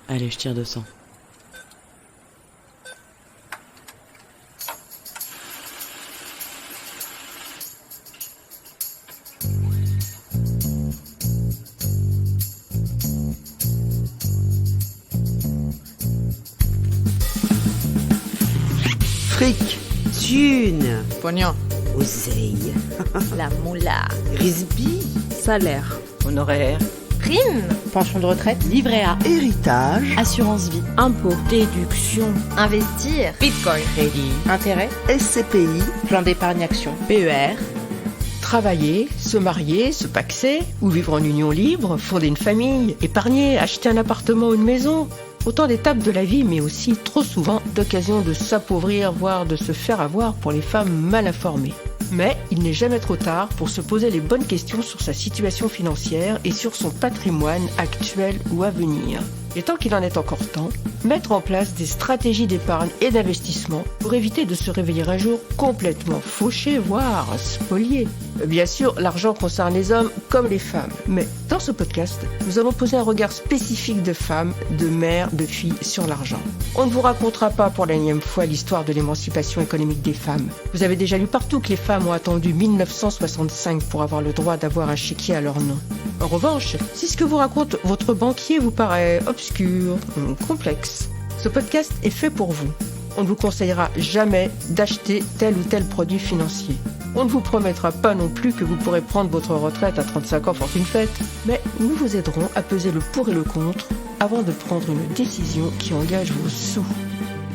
Allez, je tire 200. Fric, thune, Pognon, oseille, La moula. risby, Salaire. honoraire, Prime. pension de retraite, Livret A. héritage, Assurance vie. Impôt. Déduction. Investir. bitcoin, Crédit. intérêt, SCPI, plan d'épargne action. PER. Travailler, se marier, se paxer, ou vivre en union libre, fonder une famille, épargner, acheter un appartement ou une maison. Autant d'étapes de la vie, mais aussi trop souvent d'occasions de s'appauvrir, voire de se faire avoir pour les femmes mal informées. Mais il n'est jamais trop tard pour se poser les bonnes questions sur sa situation financière et sur son patrimoine actuel ou à venir. Et tant qu'il en est encore temps, mettre en place des stratégies d'épargne et d'investissement pour éviter de se réveiller un jour complètement fauché, voire spolié. Bien sûr, l'argent concerne les hommes comme les femmes. Mais dans ce podcast, nous allons poser un regard spécifique de femmes, de mères, de filles sur l'argent. On ne vous racontera pas pour la énième fois l'histoire de l'émancipation économique des femmes. Vous avez déjà lu partout que les femmes ont attendu 1965 pour avoir le droit d'avoir un chéquier à leur nom. En revanche, si ce que vous raconte votre banquier vous paraît obscur, complexe, ce podcast est fait pour vous. On ne vous conseillera jamais d'acheter tel ou tel produit financier. On ne vous promettra pas non plus que vous pourrez prendre votre retraite à 35 ans pour une fête, mais nous vous aiderons à peser le pour et le contre avant de prendre une décision qui engage vos sous.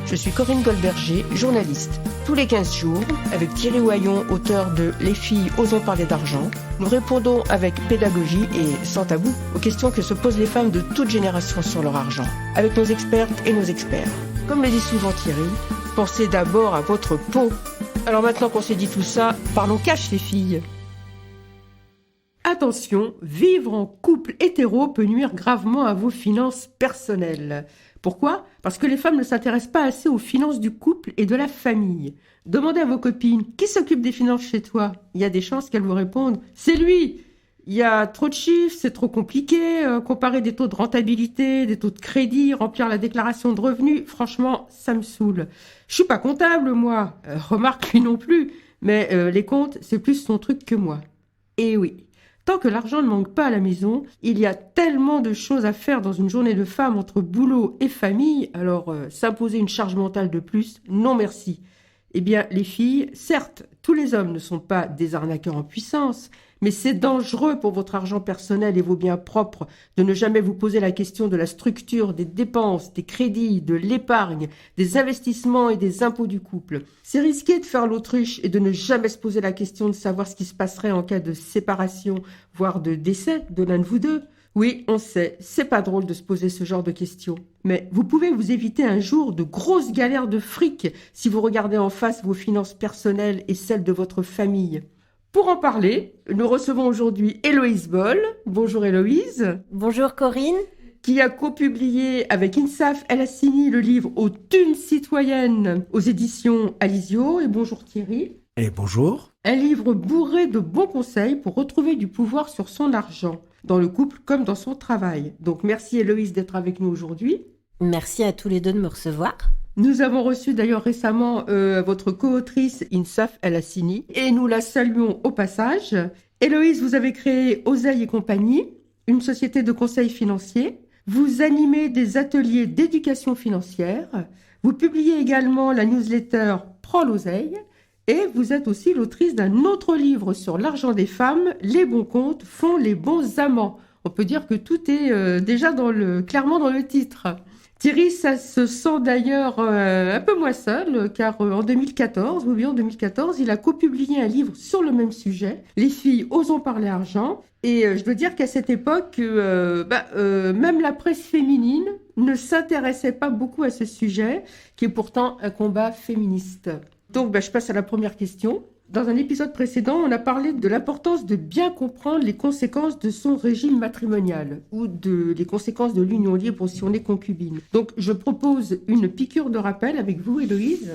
Je suis Corinne Goldberger, journaliste. Tous les 15 jours, avec Thierry Oyon, auteur de Les filles osons parler d'argent, nous répondons avec pédagogie et sans tabou aux questions que se posent les femmes de toute génération sur leur argent, avec nos expertes et nos experts. Comme le dit souvent Thierry, pensez d'abord à votre peau. Alors maintenant qu'on s'est dit tout ça, parlons cash les filles. Attention, vivre en couple hétéro peut nuire gravement à vos finances personnelles. Pourquoi ? Parce que les femmes ne s'intéressent pas assez aux finances du couple et de la famille. Demandez à vos copines, qui s'occupe des finances chez toi ? Il y a des chances qu'elles vous répondent, c'est lui ! Il y a trop de chiffres, c'est trop compliqué, comparer des taux de rentabilité, des taux de crédit, remplir la déclaration de revenus, franchement, ça me saoule. Je suis pas comptable, moi. Remarque, lui non plus. Mais les comptes, c'est plus son truc que moi. Et oui. Tant que l'argent ne manque pas à la maison, il y a tellement de choses à faire dans une journée de femme entre boulot et famille, alors s'imposer une charge mentale de plus, non merci. Eh bien, les filles, certes, tous les hommes ne sont pas des arnaqueurs en puissance, mais c'est dangereux pour votre argent personnel et vos biens propres de ne jamais vous poser la question de la structure, des dépenses, des crédits, de l'épargne, des investissements et des impôts du couple. C'est risqué de faire l'autruche et de ne jamais se poser la question de savoir ce qui se passerait en cas de séparation, voire de décès de l'un de vous deux. Oui, on sait, c'est pas drôle de se poser ce genre de questions. Mais vous pouvez vous éviter un jour de grosses galères de fric si vous regardez en face vos finances personnelles et celles de votre famille. Pour en parler, nous recevons aujourd'hui Héloïse Boll. Bonjour Héloïse. Bonjour Corinne. Qui a copublié avec INSAF El Hassiny le livre Aux thunes citoyennes aux éditions Alizio. Et bonjour Thierry. et bonjour. Un livre bourré de bons conseils pour retrouver du pouvoir sur son argent, dans le couple comme dans son travail. Donc merci Héloïse d'être avec nous aujourd'hui. Merci à tous les deux de me recevoir. Nous avons reçu d'ailleurs récemment votre co-autrice INSAF El Hassiny et nous la saluons au passage. Héloïse, vous avez créé Oseille et compagnie, une société de conseil financier. Vous animez des ateliers d'éducation financière. Vous publiez également la newsletter Prends l'oseille. Et vous êtes aussi l'autrice d'un autre livre sur l'argent des femmes, Les bons comptes font les bons amants. On peut dire que tout est déjà clairement dans le titre. Thierry, ça se sent d'ailleurs un peu moins seul, car en 2014, il a copublié un livre sur le même sujet, Les filles osons parler argent. Et je dois dire qu'à cette époque, même la presse féminine ne s'intéressait pas beaucoup à ce sujet, qui est pourtant un combat féministe. Donc, je passe à la première question. Dans un épisode précédent, on a parlé de l'importance de bien comprendre les conséquences de son régime matrimonial ou les conséquences de l'union libre si on est concubine. Donc, je propose une piqûre de rappel avec vous, Héloïse.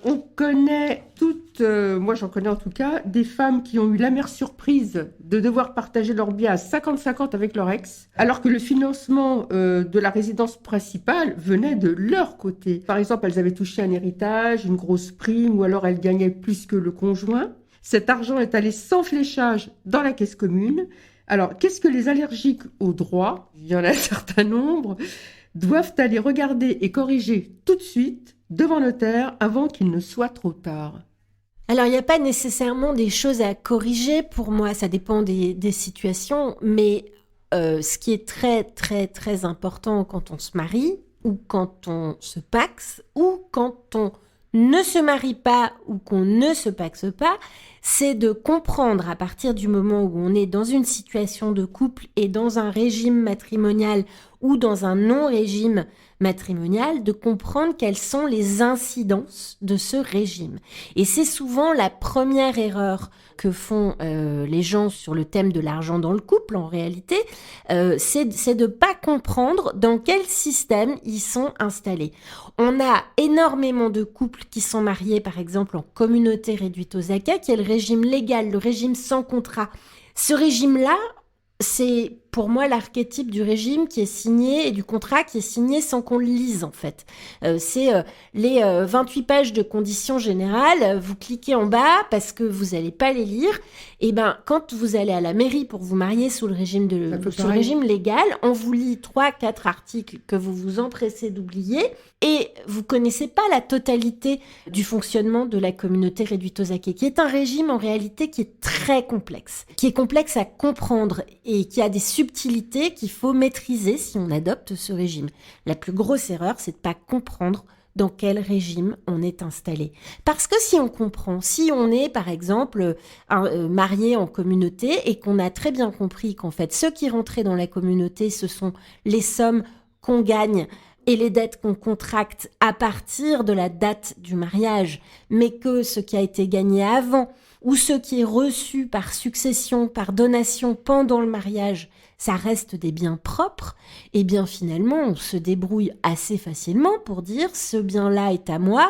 On connaît toutes, moi j'en connais en tout cas, des femmes qui ont eu l'amère surprise de devoir partager leurs biens à 50-50 avec leur ex, alors que le financement de la résidence principale venait de leur côté. Par exemple, elles avaient touché un héritage, une grosse prime, ou alors elles gagnaient plus que le conjoint. Cet argent est allé sans fléchage dans la caisse commune. Alors, qu'est-ce que les allergiques au droit, il y en a un certain nombre, doivent aller regarder et corriger tout de suite devant notaire avant qu'il ne soit trop tard? Alors, il n'y a pas nécessairement des choses à corriger pour moi, ça dépend des situations, mais ce qui est très, très, très important quand on se marie, ou quand on se paxe, ou quand on ne se marie pas ou qu'on ne se paxe pas, c'est de comprendre à partir du moment où on est dans une situation de couple et dans un régime matrimonial ou dans un non-régime matrimonial, de comprendre quelles sont les incidences de ce régime. Et c'est souvent la première erreur que font les gens sur le thème de l'argent dans le couple, en réalité, c'est de pas comprendre dans quel système ils sont installés. On a énormément de couples qui sont mariés, par exemple, en communauté réduite aux acquis, qui est le régime légal, le régime sans contrat. Ce régime-là, c'est pour moi l'archétype du régime qui est signé et du contrat qui est signé sans qu'on le lise en fait. C'est les 28 pages de conditions générales, vous cliquez en bas parce que vous n'allez pas les lire. Et ben quand vous allez à la mairie pour vous marier sous le régime légal, on vous lit 3-4 articles que vous vous empressez d'oublier et vous connaissez pas la totalité du fonctionnement de la communauté réduite aux acquis, qui est un régime en réalité qui est très complexe, qui est complexe à comprendre et qui a des subtilités qu'il faut maîtriser si on adopte ce régime. La plus grosse erreur, c'est de pas comprendre dans quel régime on est installé. Parce que si on comprend, si on est par exemple marié en communauté et qu'on a très bien compris qu'en fait ceux qui rentraient dans la communauté, ce sont les sommes qu'on gagne et les dettes qu'on contracte à partir de la date du mariage, mais que ce qui a été gagné avant ou ce qui est reçu par succession, par donation pendant le mariage, ça reste des biens propres, et bien finalement on se débrouille assez facilement pour dire ce bien-là est à moi,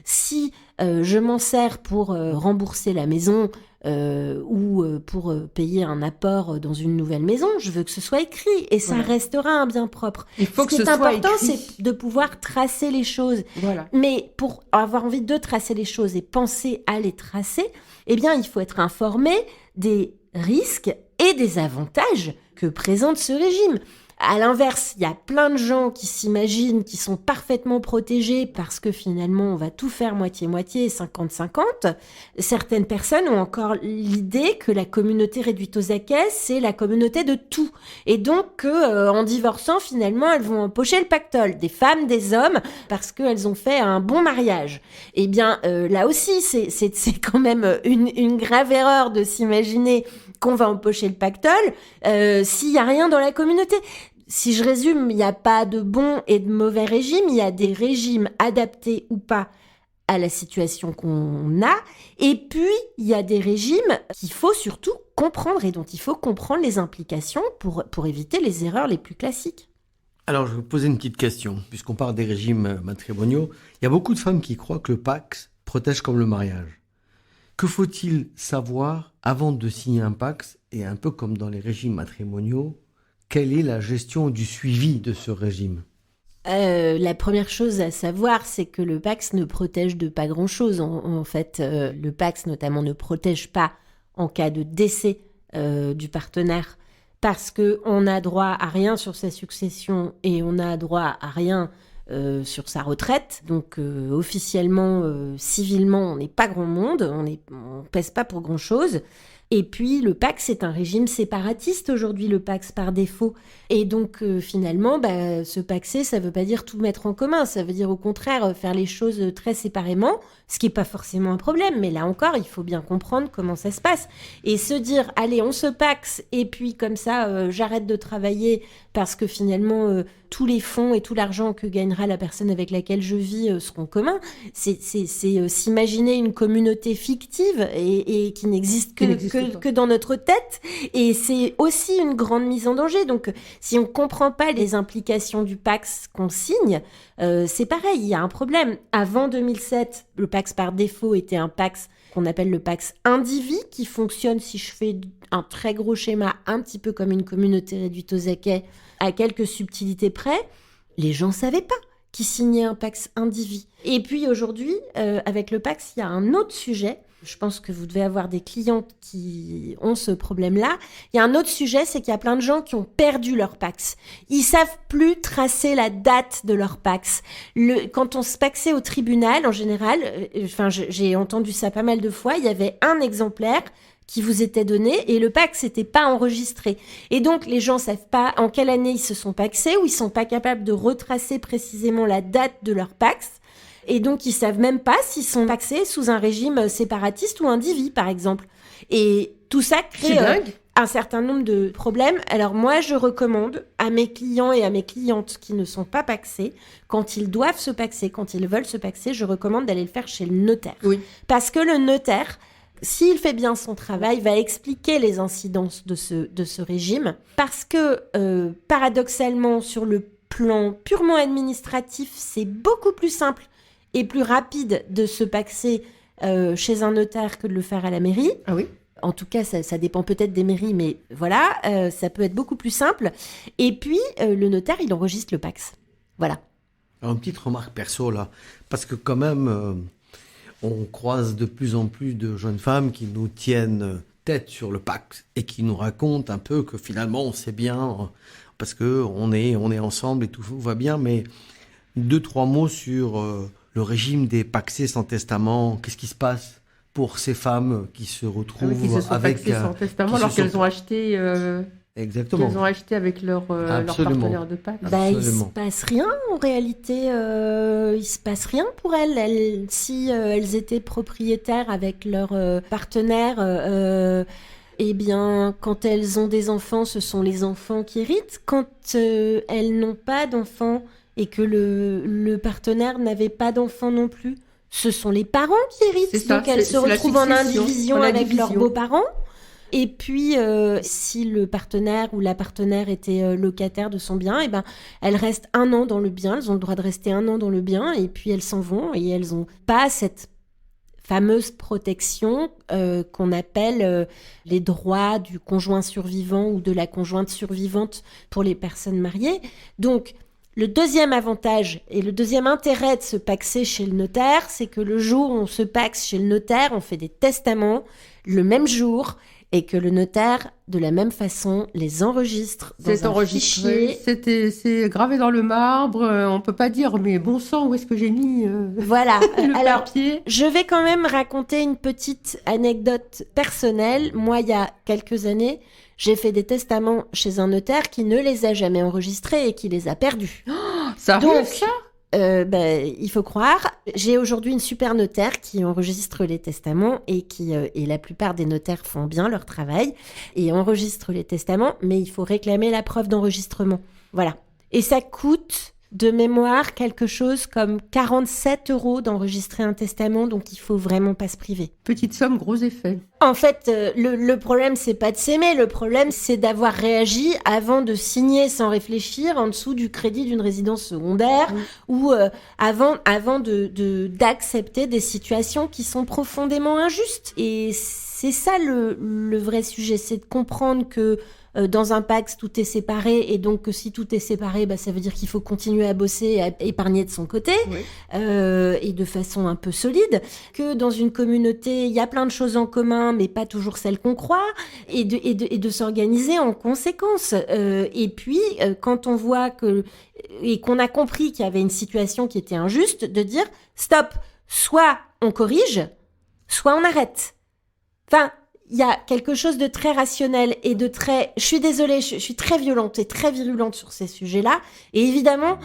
si je m'en sers pour rembourser la maison ou pour payer un apport dans une nouvelle maison, je veux que ce soit écrit et ça restera un bien propre. Il faut ce que qui ce est soit important, écrit. c'est de pouvoir tracer les choses. Voilà. Mais pour avoir envie de tracer les choses et penser à les tracer, eh bien, il faut être informé des risques et des avantages que présente ce régime. À l'inverse, il y a plein de gens qui s'imaginent qu'ils sont parfaitement protégés parce que finalement, on va tout faire moitié-moitié, 50-50. Certaines personnes ont encore l'idée que la communauté réduite aux acquis, c'est la communauté de tout. Et donc, en divorçant, finalement, elles vont empocher le pactole, des femmes, des hommes, parce qu'elles ont fait un bon mariage. Eh bien, là aussi, c'est quand même une grave erreur de s'imaginer qu'on va empocher le pactole s'il n'y a rien dans la communauté. Si je résume, il n'y a pas de bon et de mauvais régime, il y a des régimes adaptés ou pas à la situation qu'on a, et puis il y a des régimes qu'il faut surtout comprendre et dont il faut comprendre les implications pour éviter les erreurs les plus classiques. Alors, je vais vous poser une petite question. Puisqu'on parle des régimes matrimoniaux, il y a beaucoup de femmes qui croient que le Pacs protège comme le mariage. Que faut-il savoir avant de signer un Pacs, et un peu comme dans les régimes matrimoniaux, quelle est la gestion du suivi de ce régime ? La première chose à savoir, c'est que le Pacs ne protège de pas grand-chose. En fait, le Pacs notamment ne protège pas en cas de décès du partenaire parce qu'on n'a droit à rien sur sa succession et on n'a droit à rien sur sa retraite. Donc officiellement, civilement, on n'est pas grand monde, on pèse pas pour grand-chose. Et puis le Pacs, c'est un régime séparatiste aujourd'hui, le Pacs par défaut. Et donc finalement, se paxer, ça veut pas dire tout mettre en commun, ça veut dire au contraire faire les choses très séparément, ce qui est pas forcément un problème. Mais là encore, il faut bien comprendre comment ça se passe. Et se dire, allez, on se paxe, et puis comme ça, j'arrête de travailler parce que finalement, tous les fonds et tout l'argent que gagnera la personne avec laquelle je vis seront communs. C'est s'imaginer une communauté fictive et qui n'existe que que dans notre tête. Et c'est aussi une grande mise en danger. Donc, si on ne comprend pas les implications du Pacs qu'on signe, c'est pareil, il y a un problème. Avant 2007, le Pacs par défaut était un Pacs qu'on appelle le Pacs indivi, qui fonctionne, si je fais un très gros schéma, un petit peu comme une communauté réduite aux acquêts, à quelques subtilités près. Les gens ne savaient pas qui signait un Pacs indivi. Et puis aujourd'hui, avec le Pacs, il y a un autre sujet. Je pense que vous devez avoir des clientes qui ont ce problème-là. Il y a un autre sujet, c'est qu'il y a plein de gens qui ont perdu leur Pacs. Ils savent plus tracer la date de leur Pacs. Quand on se pacsait au tribunal, en général, j'ai entendu ça pas mal de fois, il y avait un exemplaire qui vous était donné et le Pacs n'était pas enregistré. Et donc, les gens savent pas en quelle année ils se sont pacsés ou ils sont pas capables de retracer précisément la date de leur Pacs. Et donc, ils savent même pas s'ils sont pacsés sous un régime séparatiste ou indivi, par exemple. Et tout ça crée un certain nombre de problèmes. Alors moi, je recommande à mes clients et à mes clientes qui ne sont pas pacsés, quand ils doivent se pacsser, quand ils veulent se pacsser, je recommande d'aller le faire chez le notaire. Oui. Parce que le notaire, s'il fait bien son travail, va expliquer les incidences de ce régime. Parce que, paradoxalement, sur le plan purement administratif, c'est beaucoup plus simple et plus rapide de se pacsser chez un notaire que de le faire à la mairie. Ah oui. En tout cas, ça dépend peut-être des mairies, mais voilà, ça peut être beaucoup plus simple. Et puis, le notaire, il enregistre le Pacs. Voilà. Alors, une petite remarque perso, là, parce que quand même, on croise de plus en plus de jeunes femmes qui nous tiennent tête sur le Pacs et qui nous racontent un peu que finalement, on sait bien, parce qu'on est ensemble et tout va bien, mais 2-3 mots sur le régime des pacsés sans testament. Qu'est-ce qui se passe pour ces femmes qui se retrouvent qui se sont avec pacsées sans testament alors qu'elles ont acheté exactement. qu'elles ont acheté avec leur partenaire de Pacs. Il se passe rien en réalité. Il se passe rien pour elles. Si elles étaient propriétaires avec leur partenaire, eh bien, quand elles ont des enfants, ce sont les enfants qui héritent. Quand elles n'ont pas d'enfants et que le partenaire n'avait pas d'enfants non plus, ce sont les parents qui héritent. Donc elles se retrouvent en indivision avec leurs beaux-parents. Et puis, si le partenaire ou la partenaire était locataire de son bien, eh ben, elles restent 1 an dans le bien. Elles ont le droit de rester 1 an dans le bien et puis elles s'en vont et elles n'ont pas cette fameuse protection qu'on appelle les droits du conjoint survivant ou de la conjointe survivante pour les personnes mariées. Donc, le deuxième avantage et le deuxième intérêt de se pacsser chez le notaire, c'est que le jour où on se paxe chez le notaire, on fait des testaments le même jour et que le notaire, de la même façon, les enregistre dans un fichier. C'est gravé dans le marbre, on peut pas dire, mais bon sang, où est-ce que j'ai mis voilà. Alors, papier. Je vais quand même raconter une petite anecdote personnelle. Moi, il y a quelques années, j'ai fait des testaments chez un notaire qui ne les a jamais enregistrés et qui les a perdus. Ça arrive, ça ? Il faut croire. J'ai aujourd'hui une super notaire qui enregistre les testaments et et la plupart des notaires font bien leur travail et enregistrent les testaments, mais il faut réclamer la preuve d'enregistrement. Voilà. Et ça coûte de mémoire quelque chose comme 47 € d'enregistrer un testament, donc il faut vraiment pas se priver. Petite somme, gros effet. En fait, le problème, c'est pas de s'aimer, le problème, c'est d'avoir réagi avant de signer sans réfléchir en dessous du crédit d'une résidence secondaire ou avant d'accepter des situations qui sont profondément injustes. Et c'est ça le vrai sujet, c'est de comprendre que dans un Pacs, tout est séparé, et donc que si tout est séparé, ça veut dire qu'il faut continuer à bosser et à épargner de son côté, et de façon un peu solide, que dans une communauté, il y a plein de choses en commun, mais pas toujours celles qu'on croit, et de s'organiser en conséquence. Et puis, quand on voit et qu'on a compris qu'il y avait une situation qui était injuste, de dire, stop, soit on corrige, soit on arrête. Enfin, il y a quelque chose de très rationnel et de très... Je suis désolée, je suis très violente et très virulente sur ces sujets-là. Et évidemment,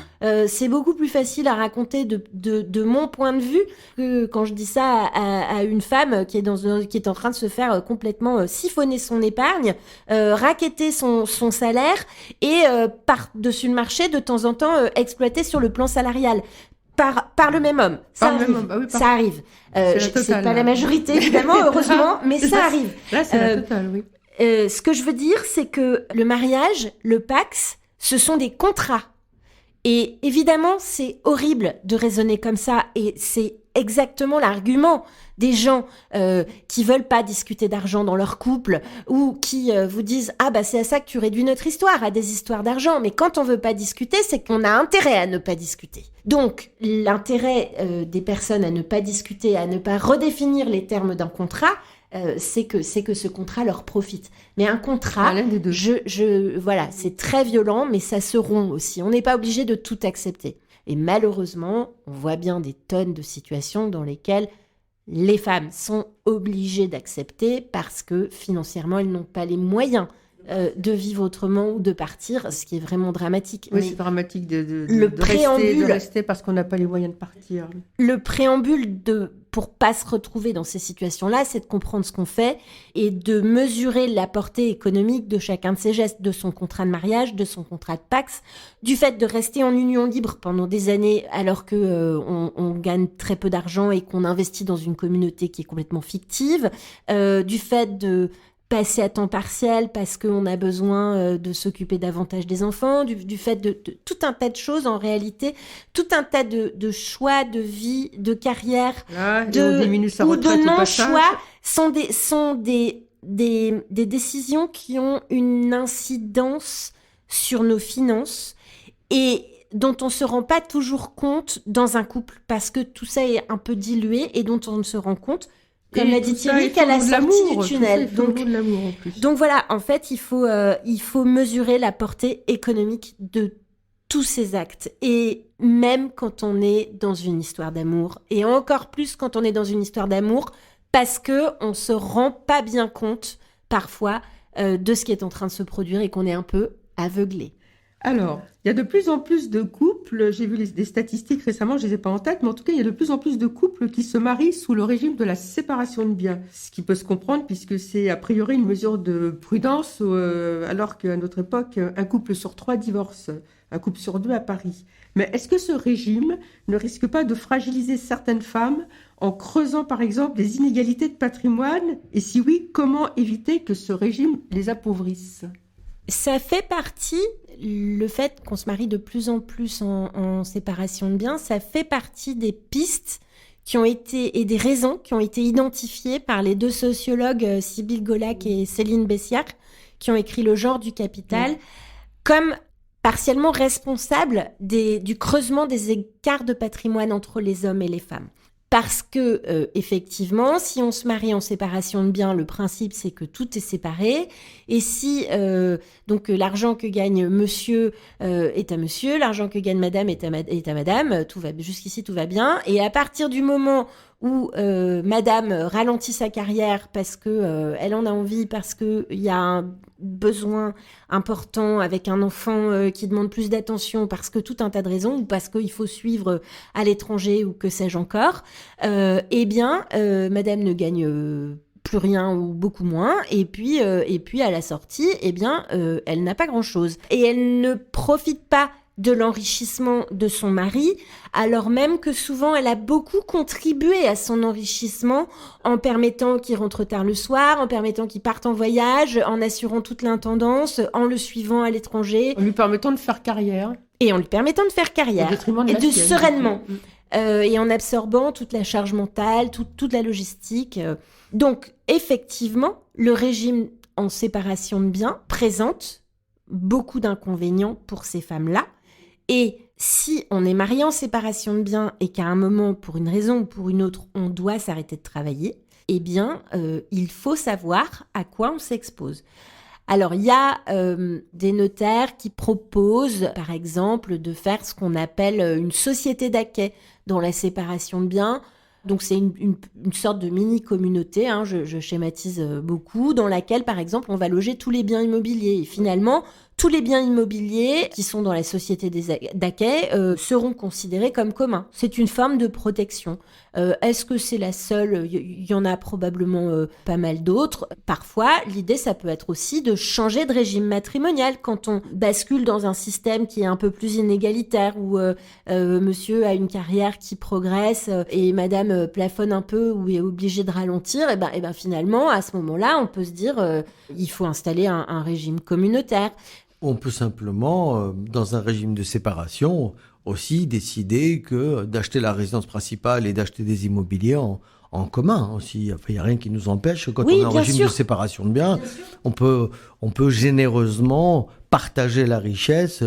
c'est beaucoup plus facile à raconter de mon point de vue que quand je dis ça à une femme qui est en train de se faire complètement siphonner son épargne, racketter son salaire et par-dessus le marché, de temps en temps, exploiter sur le plan salarial. Par le même homme. Ça arrive. Ah oui, Ça arrive. C'est C'est pas la majorité, évidemment, heureusement, mais ça arrive. Là, c'est la totale, oui. Ce que je veux dire, c'est que le mariage, le Pacs, ce sont des contrats. Et évidemment, c'est horrible de raisonner comme ça. Et c'est exactement l'argument des gens qui veulent pas discuter d'argent dans leur couple ou qui vous disent « Ah bah c'est à ça que tu réduis notre histoire, à des histoires d'argent. » Mais quand on veut pas discuter, c'est qu'on a intérêt à ne pas discuter. Donc, l'intérêt des personnes à ne pas discuter, à ne pas redéfinir les termes d'un contrat, c'est que ce contrat leur profite. Mais un contrat, L'un des deux. voilà, c'est très violent, mais ça se rompt aussi. On n'est pas obligé de tout accepter. Et malheureusement, on voit bien des tonnes de situations dans lesquelles les femmes sont obligées d'accepter parce que financièrement, elles n'ont pas les moyens de vivre autrement ou de partir, ce qui est vraiment dramatique. Oui, Mais c'est dramatique de préambule- rester parce qu'on n'a pas les moyens de partir. le préambule pour pas se retrouver dans ces situations-là, c'est de comprendre ce qu'on fait et de mesurer la portée économique de chacun de ses gestes, de son contrat de mariage, de son contrat de Pacs, du fait de rester en union libre pendant des années alors que on gagne très peu d'argent et qu'on investit dans une communauté qui est complètement fictive, du fait de passer à temps partiel parce qu'on a besoin de s'occuper davantage des enfants, du fait de tout un tas de choses en réalité, tout un tas de choix de vie, de carrière, Là, et on diminue sa ou retraite de au passage. non-choix sont des décisions qui ont une incidence sur nos finances et dont on ne se rend pas toujours compte dans un couple parce que tout ça est un peu dilué et dont on ne se rend compte, comme Et l'a tout dit ça, Thierry, il faut qu'à la de sortie l'amour, du tout tunnel. ça, il faut de l'amour en plus. Donc voilà, en fait, il faut mesurer la portée économique de tous ces actes. Et même quand on est dans une histoire d'amour, et encore plus quand on est dans une histoire d'amour, parce qu'on ne se rend pas bien compte, parfois, de ce qui est en train de se produire et qu'on est un peu aveuglé. Alors, il y a de plus en plus de couples, j'ai vu des statistiques récemment, je ne les ai pas en tête, mais en tout cas, il y a de plus en plus de couples qui se marient sous le régime de la séparation de biens. Ce qui peut se comprendre puisque c'est a priori une mesure de prudence, alors qu'à notre époque, un couple sur 3 divorce, un couple sur 2 à Paris. Mais est-ce que ce régime ne risque pas de fragiliser certaines femmes en creusant par exemple des inégalités de patrimoine? Et si oui, comment éviter que ce régime les appauvrisse? Ça fait partie, le fait qu'on se marie de plus en plus en séparation de biens, ça fait partie des pistes qui ont été, et des raisons qui ont été identifiées par les 2 sociologues, Sybille Golac et Céline Bessière, qui ont écrit Le genre du capital, comme partiellement responsables du creusement des écarts de patrimoine entre les hommes et les femmes. Parce que, effectivement, si on se marie en séparation de biens, le principe, c'est que tout est séparé. Et si, donc, l'argent que gagne monsieur est à monsieur, l'argent que gagne madame est à madame, jusqu'ici, tout va bien. Et à partir du moment où madame ralentit sa carrière parce que elle en a envie, parce qu'il y a un besoin important avec un enfant qui demande plus d'attention, parce que tout un tas de raisons, ou parce qu'il faut suivre à l'étranger, ou que sais-je encore, eh bien, madame ne gagne plus rien ou beaucoup moins, et puis à la sortie, eh bien, elle n'a pas grand-chose. Et elle ne profite pas de l'enrichissement de son mari, alors même que souvent elle a beaucoup contribué à son enrichissement en permettant qu'il rentre tard le soir, en permettant qu'il parte en voyage, en assurant toute l'intendance, en le suivant à l'étranger. En lui permettant de faire carrière. Et en lui permettant de faire carrière. Au détriment de et la de sienne. sereinement. Et en absorbant toute la charge mentale, toute la logistique. Donc, effectivement, le régime en séparation de biens présente beaucoup d'inconvénients pour ces femmes-là. Et si on est marié en séparation de biens et qu'à un moment, pour une raison ou pour une autre, on doit s'arrêter de travailler, eh bien, il faut savoir à quoi on s'expose. Alors, il y a des notaires qui proposent, par exemple, de faire ce qu'on appelle une société d'acquêt dans la séparation de biens. Donc, c'est une sorte de mini-communauté, je schématise beaucoup, dans laquelle, par exemple, on va loger tous les biens immobiliers. Et finalement, tous les biens immobiliers qui sont dans la société d'acquet seront considérés comme communs. C'est une forme de protection. Est-ce que c'est la seule ? Il y en a probablement pas mal d'autres. Parfois, l'idée, ça peut être aussi de changer de régime matrimonial quand on bascule dans un système qui est un peu plus inégalitaire, où monsieur a une carrière qui progresse et madame plafonne un peu ou est obligée de ralentir. Et ben finalement, à ce moment-là, on peut se dire il faut installer un régime communautaire. On peut simplement, dans un régime de séparation, aussi décider que d'acheter la résidence principale et d'acheter des immobiliers en commun aussi. Enfin, il n'y a rien qui nous empêche, quand on est en régime de séparation de biens, on peut généreusement partager la richesse.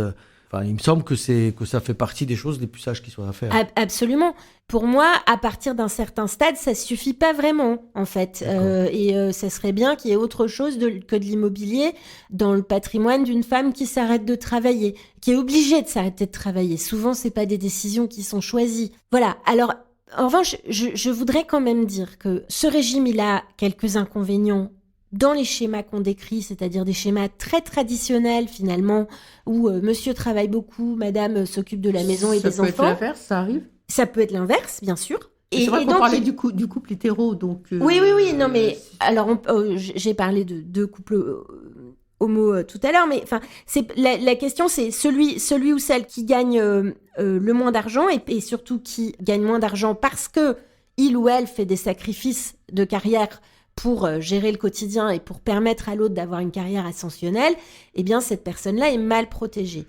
Enfin, il me semble que ça fait partie des choses les plus sages qui soient à faire. Absolument. Pour moi, à partir d'un certain stade, ça suffit pas vraiment, en fait. Ça serait bien qu'il y ait autre chose que de l'immobilier dans le patrimoine d'une femme qui s'arrête de travailler, qui est obligée de s'arrêter de travailler. Souvent, c'est pas des décisions qui sont choisies. Voilà. Alors, en revanche, je voudrais quand même dire que ce régime, il a quelques inconvénients dans les schémas qu'on décrit, c'est-à-dire des schémas très traditionnels finalement, où monsieur travaille beaucoup, madame s'occupe de la maison et des enfants. Ça peut être l'inverse, ça arrive. Ça peut être l'inverse, bien sûr. C'est vrai qu'on parlait du couple hétéro, donc... Oui, non mais... Alors, j'ai parlé de deux couples homo tout à l'heure, mais enfin, la question, c'est celui ou celle qui gagne le moins d'argent et surtout qui gagne moins d'argent parce que il ou elle fait des sacrifices de carrière pour gérer le quotidien et pour permettre à l'autre d'avoir une carrière ascensionnelle, eh bien, cette personne-là est mal protégée.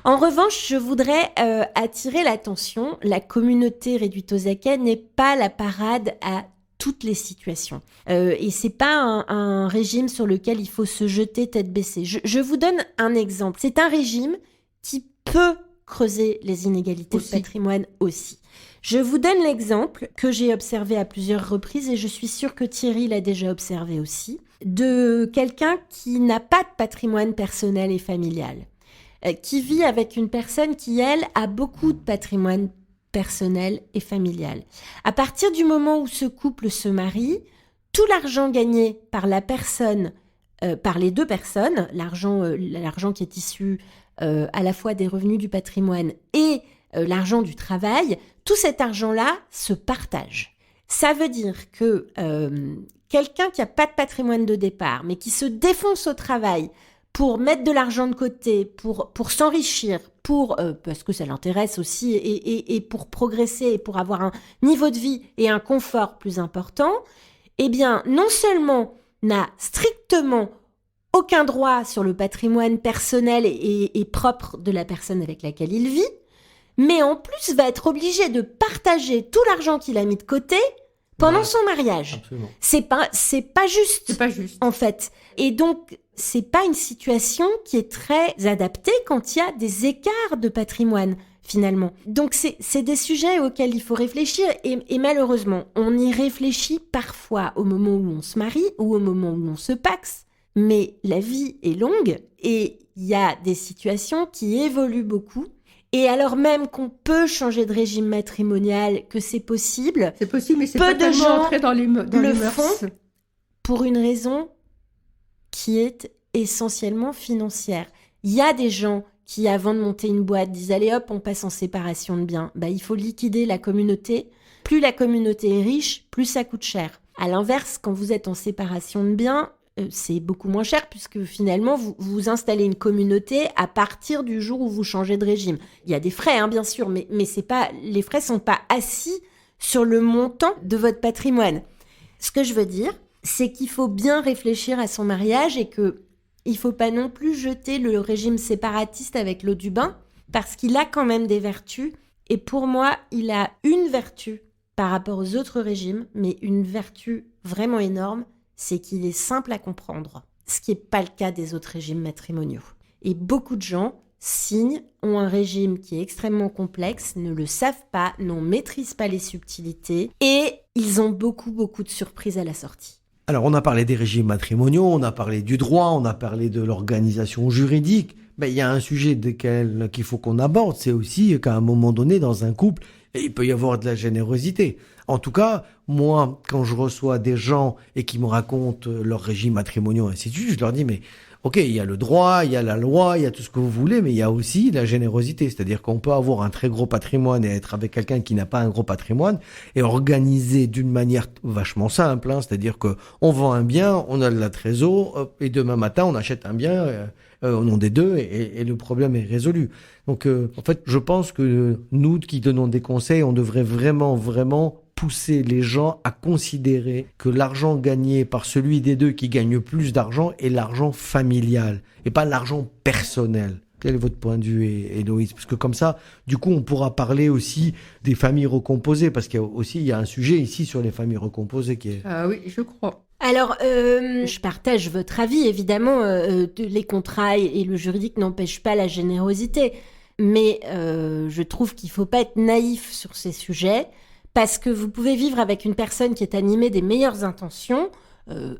En revanche, je voudrais attirer l'attention. La communauté réduite aux acquêts n'est pas la parade à toutes les situations. Et c'est pas un régime sur lequel il faut se jeter tête baissée. Je vous donne un exemple. C'est un régime qui peut creuser les inégalités de patrimoine aussi. Je vous donne l'exemple que j'ai observé à plusieurs reprises et je suis sûre que Thierry l'a déjà observé aussi, de quelqu'un qui n'a pas de patrimoine personnel et familial, qui vit avec une personne qui, elle, a beaucoup de patrimoine personnel et familial. À partir du moment où ce couple se marie, tout l'argent gagné par la personne, par les deux personnes, l'argent qui est issu à la fois des revenus du patrimoine et l'argent du travail, tout cet argent-là se partage. Ça veut dire que quelqu'un qui n'a pas de patrimoine de départ, mais qui se défonce au travail pour mettre de l'argent de côté, pour s'enrichir, parce que ça l'intéresse aussi, et pour progresser, et pour avoir un niveau de vie et un confort plus important, eh bien, non seulement n'a strictement aucun droit sur le patrimoine personnel et propre de la personne avec laquelle il vit, mais en plus va être obligé de partager tout l'argent qu'il a mis de côté pendant son mariage. Absolument. C'est pas juste. C'est pas juste. En fait. Et donc, c'est pas une situation qui est très adaptée quand il y a des écarts de patrimoine, finalement. Donc, c'est des sujets auxquels il faut réfléchir et malheureusement, on y réfléchit parfois au moment où on se marie ou au moment où on se paxe, mais la vie est longue et il y a des situations qui évoluent beaucoup. Et alors même qu'on peut changer de régime matrimonial, que c'est possible, mais c'est peu pas de gens entré dans les le mœurs. font pour une raison qui est essentiellement financière. Il y a des gens qui, avant de monter une boîte, disent « Allez hop, on passe en séparation de biens ». Il faut liquider la communauté. Plus la communauté est riche, plus ça coûte cher. À l'inverse, quand vous êtes en séparation de biens, c'est beaucoup moins cher puisque finalement, vous installez une communauté à partir du jour où vous changez de régime. Il y a des frais, bien sûr, mais c'est pas, les frais sont pas assis sur le montant de votre patrimoine. Ce que je veux dire, c'est qu'il faut bien réfléchir à son mariage et que il faut pas non plus jeter le régime séparatiste avec l'eau du bain parce qu'il a quand même des vertus. Et pour moi, il a une vertu par rapport aux autres régimes, mais une vertu vraiment énorme, c'est qu'il est simple à comprendre, ce qui n'est pas le cas des autres régimes matrimoniaux. Et beaucoup de gens signent, ont un régime qui est extrêmement complexe, ne le savent pas, n'en maîtrisent pas les subtilités, et ils ont beaucoup de surprises à la sortie. Alors, on a parlé des régimes matrimoniaux, on a parlé du droit, on a parlé de l'organisation juridique. Mais il y a un sujet qu'il faut qu'on aborde, c'est aussi qu'à un moment donné, dans un couple, il peut y avoir de la générosité. En tout cas, moi, quand je reçois des gens et qui me racontent leur régime matrimonial, ainsi de suite, je leur dis, mais ok, il y a le droit, il y a la loi, il y a tout ce que vous voulez, mais il y a aussi la générosité. C'est-à-dire qu'on peut avoir un très gros patrimoine et être avec quelqu'un qui n'a pas un gros patrimoine et organiser d'une manière vachement simple. C'est-à-dire que on vend un bien, on a de la trésor, hop, et demain matin, on achète un bien au nom des deux et le problème est résolu. Donc, en fait, je pense que nous qui donnons des conseils, on devrait vraiment pousser les gens à considérer que l'argent gagné par celui des deux qui gagne plus d'argent est l'argent familial et pas l'argent personnel. Quel est votre point de vue, Héloïse? Parce que comme ça, du coup, on pourra parler aussi des familles recomposées, parce qu'il y a un sujet ici sur les familles recomposées qui est... Ah oui, je crois. Alors, je partage votre avis, évidemment, les contrats et le juridique n'empêchent pas la générosité, mais je trouve qu'il ne faut pas être naïf sur ces sujets, parce que vous pouvez vivre avec une personne qui est animée des meilleures intentions.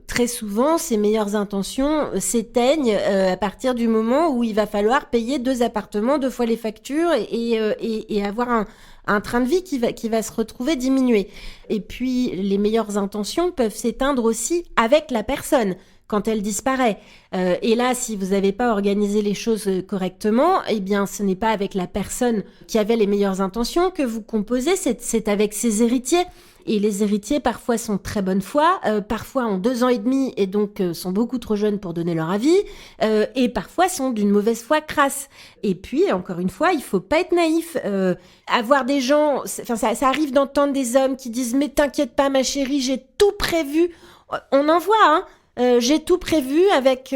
Très souvent, ces meilleures intentions s'éteignent à partir du moment où il va falloir payer 2 appartements, 2 fois les factures et avoir un train de vie qui va se retrouver diminué. Et puis, les meilleures intentions peuvent s'éteindre aussi avec la personne quand elle disparaît. Et là, si vous n'avez pas organisé les choses correctement, eh bien, ce n'est pas avec la personne qui avait les meilleures intentions que vous composez, c'est avec ses héritiers. Et les héritiers, parfois, sont de très bonne foi, parfois ont 2 ans et demi et donc sont beaucoup trop jeunes pour donner leur avis, et parfois sont d'une mauvaise foi crasse. Et puis, encore une fois, il faut pas être naïf. Avoir des gens, ça arrive d'entendre des hommes qui disent « Mais t'inquiète pas, ma chérie, j'ai tout prévu. » On en voit, hein. J'ai tout prévu avec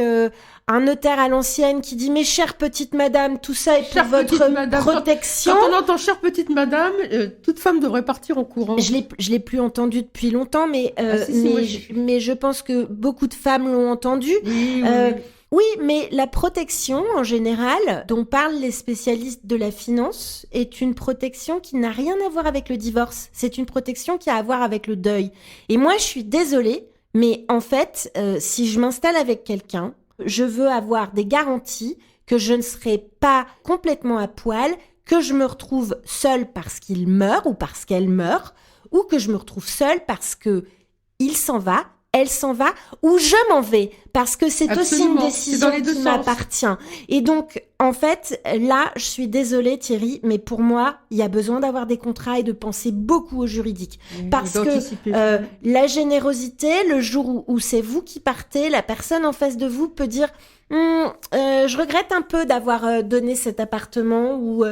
un notaire à l'ancienne qui dit « Mais chère petite madame, tout ça est pour votre protection. » Quand on entend « chère petite madame », toute femme devrait partir en courant. Je l'ai plus entendu depuis longtemps, mais je pense que beaucoup de femmes l'ont entendu. Oui, mais la protection, en général, dont parlent les spécialistes de la finance, est une protection qui n'a rien à voir avec le divorce. C'est une protection qui a à voir avec le deuil. Et moi, je suis désolée, mais en fait, si je m'installe avec quelqu'un, je veux avoir des garanties que je ne serai pas complètement à poil, que je me retrouve seule parce qu'il meurt ou parce qu'elle meurt, ou que je me retrouve seule parce que il s'en va, elle s'en va, ou je m'en vais, parce que c'est aussi une décision qui m'appartient. Et donc, en fait, là, je suis désolée Thierry, mais pour moi, il y a besoin d'avoir des contrats et de penser beaucoup au juridique. Parce que la générosité, le jour où c'est vous qui partez, la personne en face de vous peut dire je regrette un peu d'avoir donné cet appartement ou...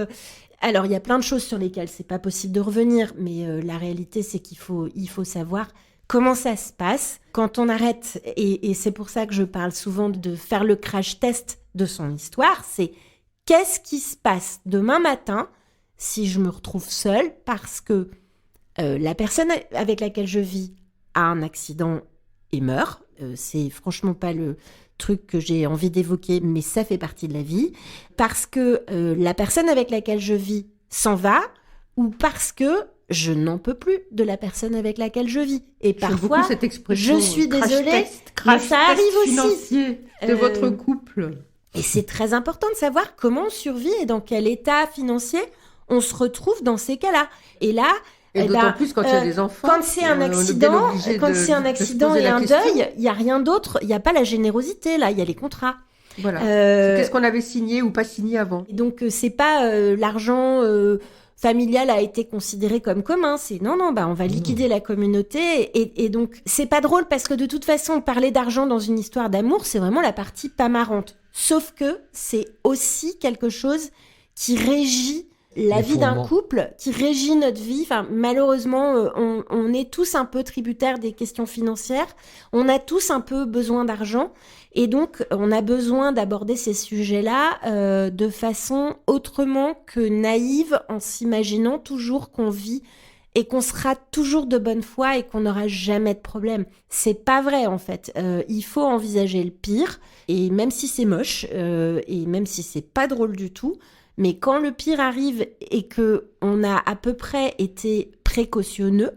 Alors, il y a plein de choses sur lesquelles c'est pas possible de revenir, mais la réalité, c'est qu'il faut savoir comment ça se passe quand on arrête. Et c'est pour ça que je parle souvent de faire le crash test de son histoire. C'est qu'est-ce qui se passe demain matin si je me retrouve seule parce que la personne avec laquelle je vis a un accident et meurt. C'est franchement pas le truc que j'ai envie d'évoquer, mais ça fait partie de la vie. Parce que la personne avec laquelle je vis s'en va, ou parce que je n'en peux plus de la personne avec laquelle je vis. Et parfois, cette expression, je suis désolée, mais ça arrive aussi. Financier de votre couple. Et c'est très important de savoir comment on survit et dans quel état financier on se retrouve dans ces cas-là. Et là, et d'autant plus quand il y a des enfants. Quand c'est un accident, et un deuil, il n'y a rien d'autre. Il n'y a pas la générosité, là. Il y a les contrats. Voilà. Qu'est-ce qu'on avait signé ou pas signé avant. Et donc, c'est pas l'argent familial a été considéré comme commun. C'est non, on va liquider la communauté. Et donc, c'est pas drôle parce que de toute façon, parler d'argent dans une histoire d'amour, c'est vraiment la partie pas marrante. Sauf que c'est aussi quelque chose qui régit la vie d'un couple, qui régit notre vie. Enfin, malheureusement, on est tous un peu tributaires des questions financières. On a tous un peu besoin d'argent. Et donc, on a besoin d'aborder ces sujets-là de façon autrement que naïve, en s'imaginant toujours qu'on vit et qu'on sera toujours de bonne foi et qu'on n'aura jamais de problème. C'est pas vrai, en fait. Il faut envisager le pire, et même si c'est moche, et même si c'est pas drôle du tout, mais quand le pire arrive et qu'on a à peu près été précautionneux,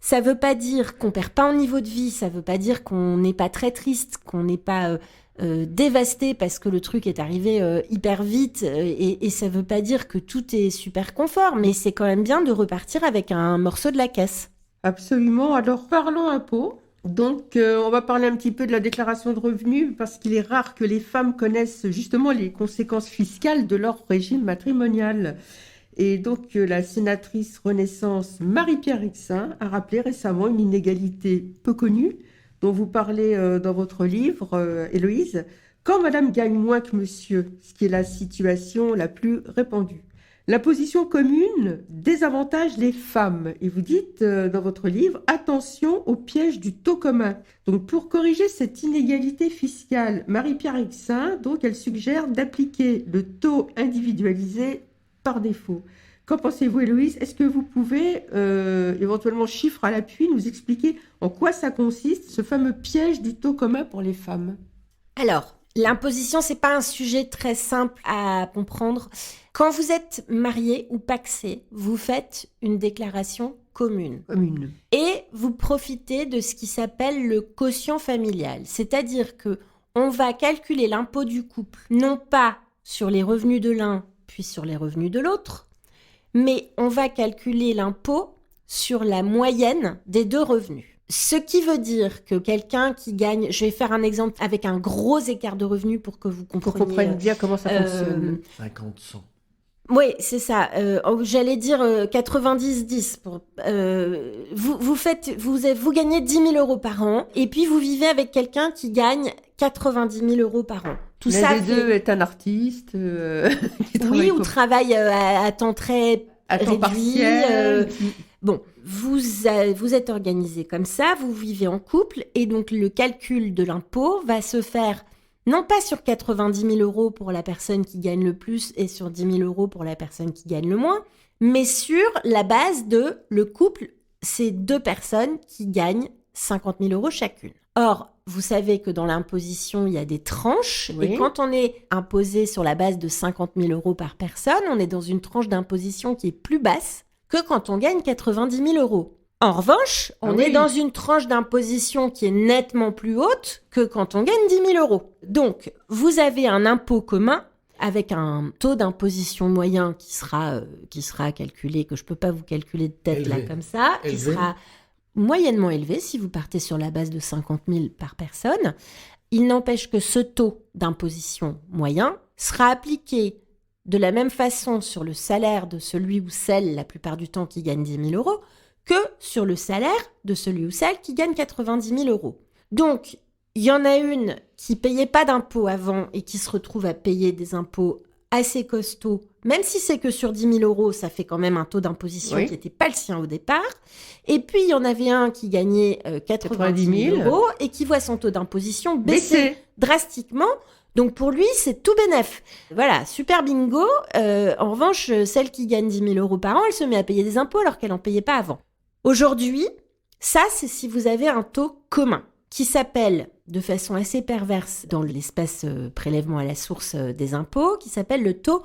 ça veut pas dire qu'on perd pas en niveau de vie, ça veut pas dire qu'on n'est pas très triste, qu'on n'est pas dévasté parce que le truc est arrivé hyper vite, et ça veut pas dire que tout est super confort, mais c'est quand même bien de repartir avec un morceau de la caisse. Absolument. Alors parlons impôts. Donc, on va parler un petit peu de la déclaration de revenus parce qu'il est rare que les femmes connaissent justement les conséquences fiscales de leur régime matrimonial. Et donc, la sénatrice Renaissance Marie-Pierre Rixain a rappelé récemment une inégalité peu connue dont vous parlez dans votre livre, Héloïse, quand madame gagne moins que monsieur, ce qui est la situation la plus répandue. La position commune désavantage les femmes. Et vous dites dans votre livre, attention au piège du taux commun. Donc, pour corriger cette inégalité fiscale, Marie-Pierre Rixain, donc, elle suggère d'appliquer le taux individualisé par défaut. Qu'en pensez-vous, Héloïse ? Est-ce que vous pouvez, éventuellement chiffre à l'appui, nous expliquer en quoi ça consiste, ce fameux piège du taux commun pour les femmes ? Alors, l'imposition, c'est pas un sujet très simple à comprendre. Quand vous êtes marié ou pacsé, vous faites une déclaration commune. Et vous profitez de ce qui s'appelle le quotient familial. C'est-à-dire que on va calculer l'impôt du couple, non pas sur les revenus de l'un, puis sur les revenus de l'autre, mais on va calculer l'impôt sur la moyenne des deux revenus. Ce qui veut dire que quelqu'un qui gagne, je vais faire un exemple avec un gros écart de revenus pour que vous compreniez. Pour qu'on comprenne bien comment ça fonctionne. 50-100. Oui, c'est ça. J'allais dire 90-10. Vous gagnez 10 000 euros par an et puis vous vivez avec quelqu'un qui gagne 90 000 euros par an. Tout ça des deux est un artiste. Oui, ou travaille à temps très temps réduit. Partiel. Bon, vous êtes organisé comme ça, vous vivez en couple et donc le calcul de l'impôt va se faire non pas sur 90 000 euros pour la personne qui gagne le plus et sur 10 000 euros pour la personne qui gagne le moins, mais sur la base de le couple, c'est deux personnes qui gagnent 50 000 euros chacune. Or, vous savez que dans l'imposition, il y a des tranches. Oui. Et quand on est imposé sur la base de 50 000 euros par personne, on est dans une tranche d'imposition qui est plus basse que quand on gagne 90 000 euros. En revanche, on est dans une tranche d'imposition qui est nettement plus haute que quand on gagne 10 000 euros. Donc, vous avez un impôt commun avec un taux d'imposition moyen qui sera calculé, que je ne peux pas vous calculer de tête là comme ça, qui sera moyennement élevé si vous partez sur la base de 50 000 par personne. Il n'empêche que ce taux d'imposition moyen sera appliqué de la même façon sur le salaire de celui ou celle, la plupart du temps, qui gagne 10 000 euros, que sur le salaire de celui ou celle qui gagne 90 000 euros. Donc, il y en a une qui payait pas d'impôts avant et qui se retrouve à payer des impôts assez costauds, même si c'est que sur 10 000 euros, ça fait quand même un taux d'imposition qui n'était pas le sien au départ. Et puis, il y en avait un qui gagnait 90 000 euros et qui voit son taux d'imposition baisser drastiquement. Donc, pour lui, c'est tout bénef. Voilà, super bingo. En revanche, celle qui gagne 10 000 euros par an, elle se met à payer des impôts alors qu'elle n'en payait pas avant. Aujourd'hui, ça, c'est si vous avez un taux commun qui s'appelle, de façon assez perverse dans l'espace prélèvement à la source des impôts, qui s'appelle le taux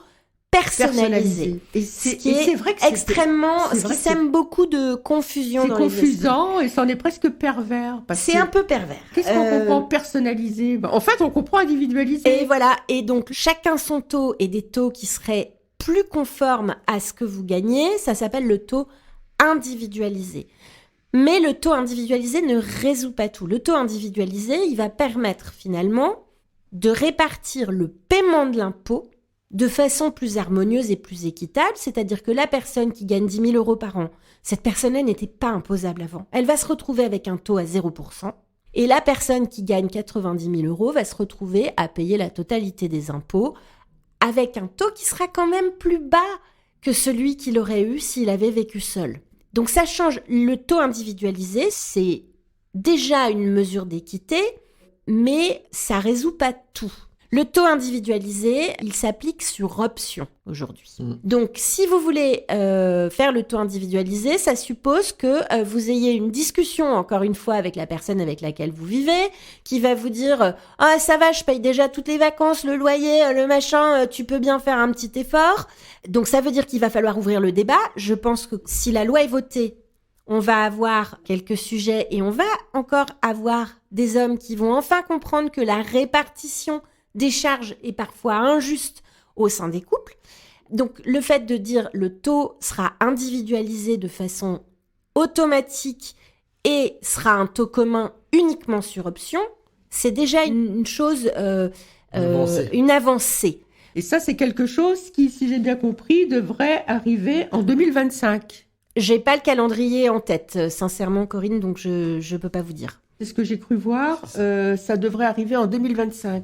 personnalisé. Et c'est vrai que ce qui sème beaucoup de confusion. C'est confusant et c'en est presque pervers. C'est un peu pervers. Qu'est-ce qu'on comprend personnalisé ? En fait, on comprend individualisé. Et voilà. Et donc, chacun son taux et des taux qui seraient plus conformes à ce que vous gagnez, ça s'appelle le taux individualisé. Mais le taux individualisé ne résout pas tout. Le taux individualisé, il va permettre finalement de répartir le paiement de l'impôt de façon plus harmonieuse et plus équitable, c'est-à-dire que la personne qui gagne 10 000 euros par an, cette personne-là n'était pas imposable avant. Elle va se retrouver avec un taux à 0%, et la personne qui gagne 90 000 euros va se retrouver à payer la totalité des impôts avec un taux qui sera quand même plus bas que celui qu'il aurait eu s'il avait vécu seul. Donc ça change. Le taux individualisé, c'est déjà une mesure d'équité, mais ça résout pas tout. Le taux individualisé, il s'applique sur option aujourd'hui. Donc, si vous voulez faire le taux individualisé, ça suppose que vous ayez une discussion, encore une fois, avec la personne avec laquelle vous vivez, qui va vous dire « Ah, ça va, je paye déjà toutes les vacances, le loyer, le machin, tu peux bien faire un petit effort. » Donc, ça veut dire qu'il va falloir ouvrir le débat. Je pense que si la loi est votée, on va avoir quelques sujets et on va encore avoir des hommes qui vont enfin comprendre que la répartition des charges est parfois injuste au sein des couples. Donc, le fait de dire le taux sera individualisé de façon automatique et sera un taux commun uniquement sur option, c'est déjà une chose, une avancée. Et ça, c'est quelque chose qui, si j'ai bien compris, devrait arriver en 2025. J'ai pas le calendrier en tête, sincèrement, Corinne, donc je peux pas vous dire. C'est ce que j'ai cru voir. Ça devrait arriver en 2025.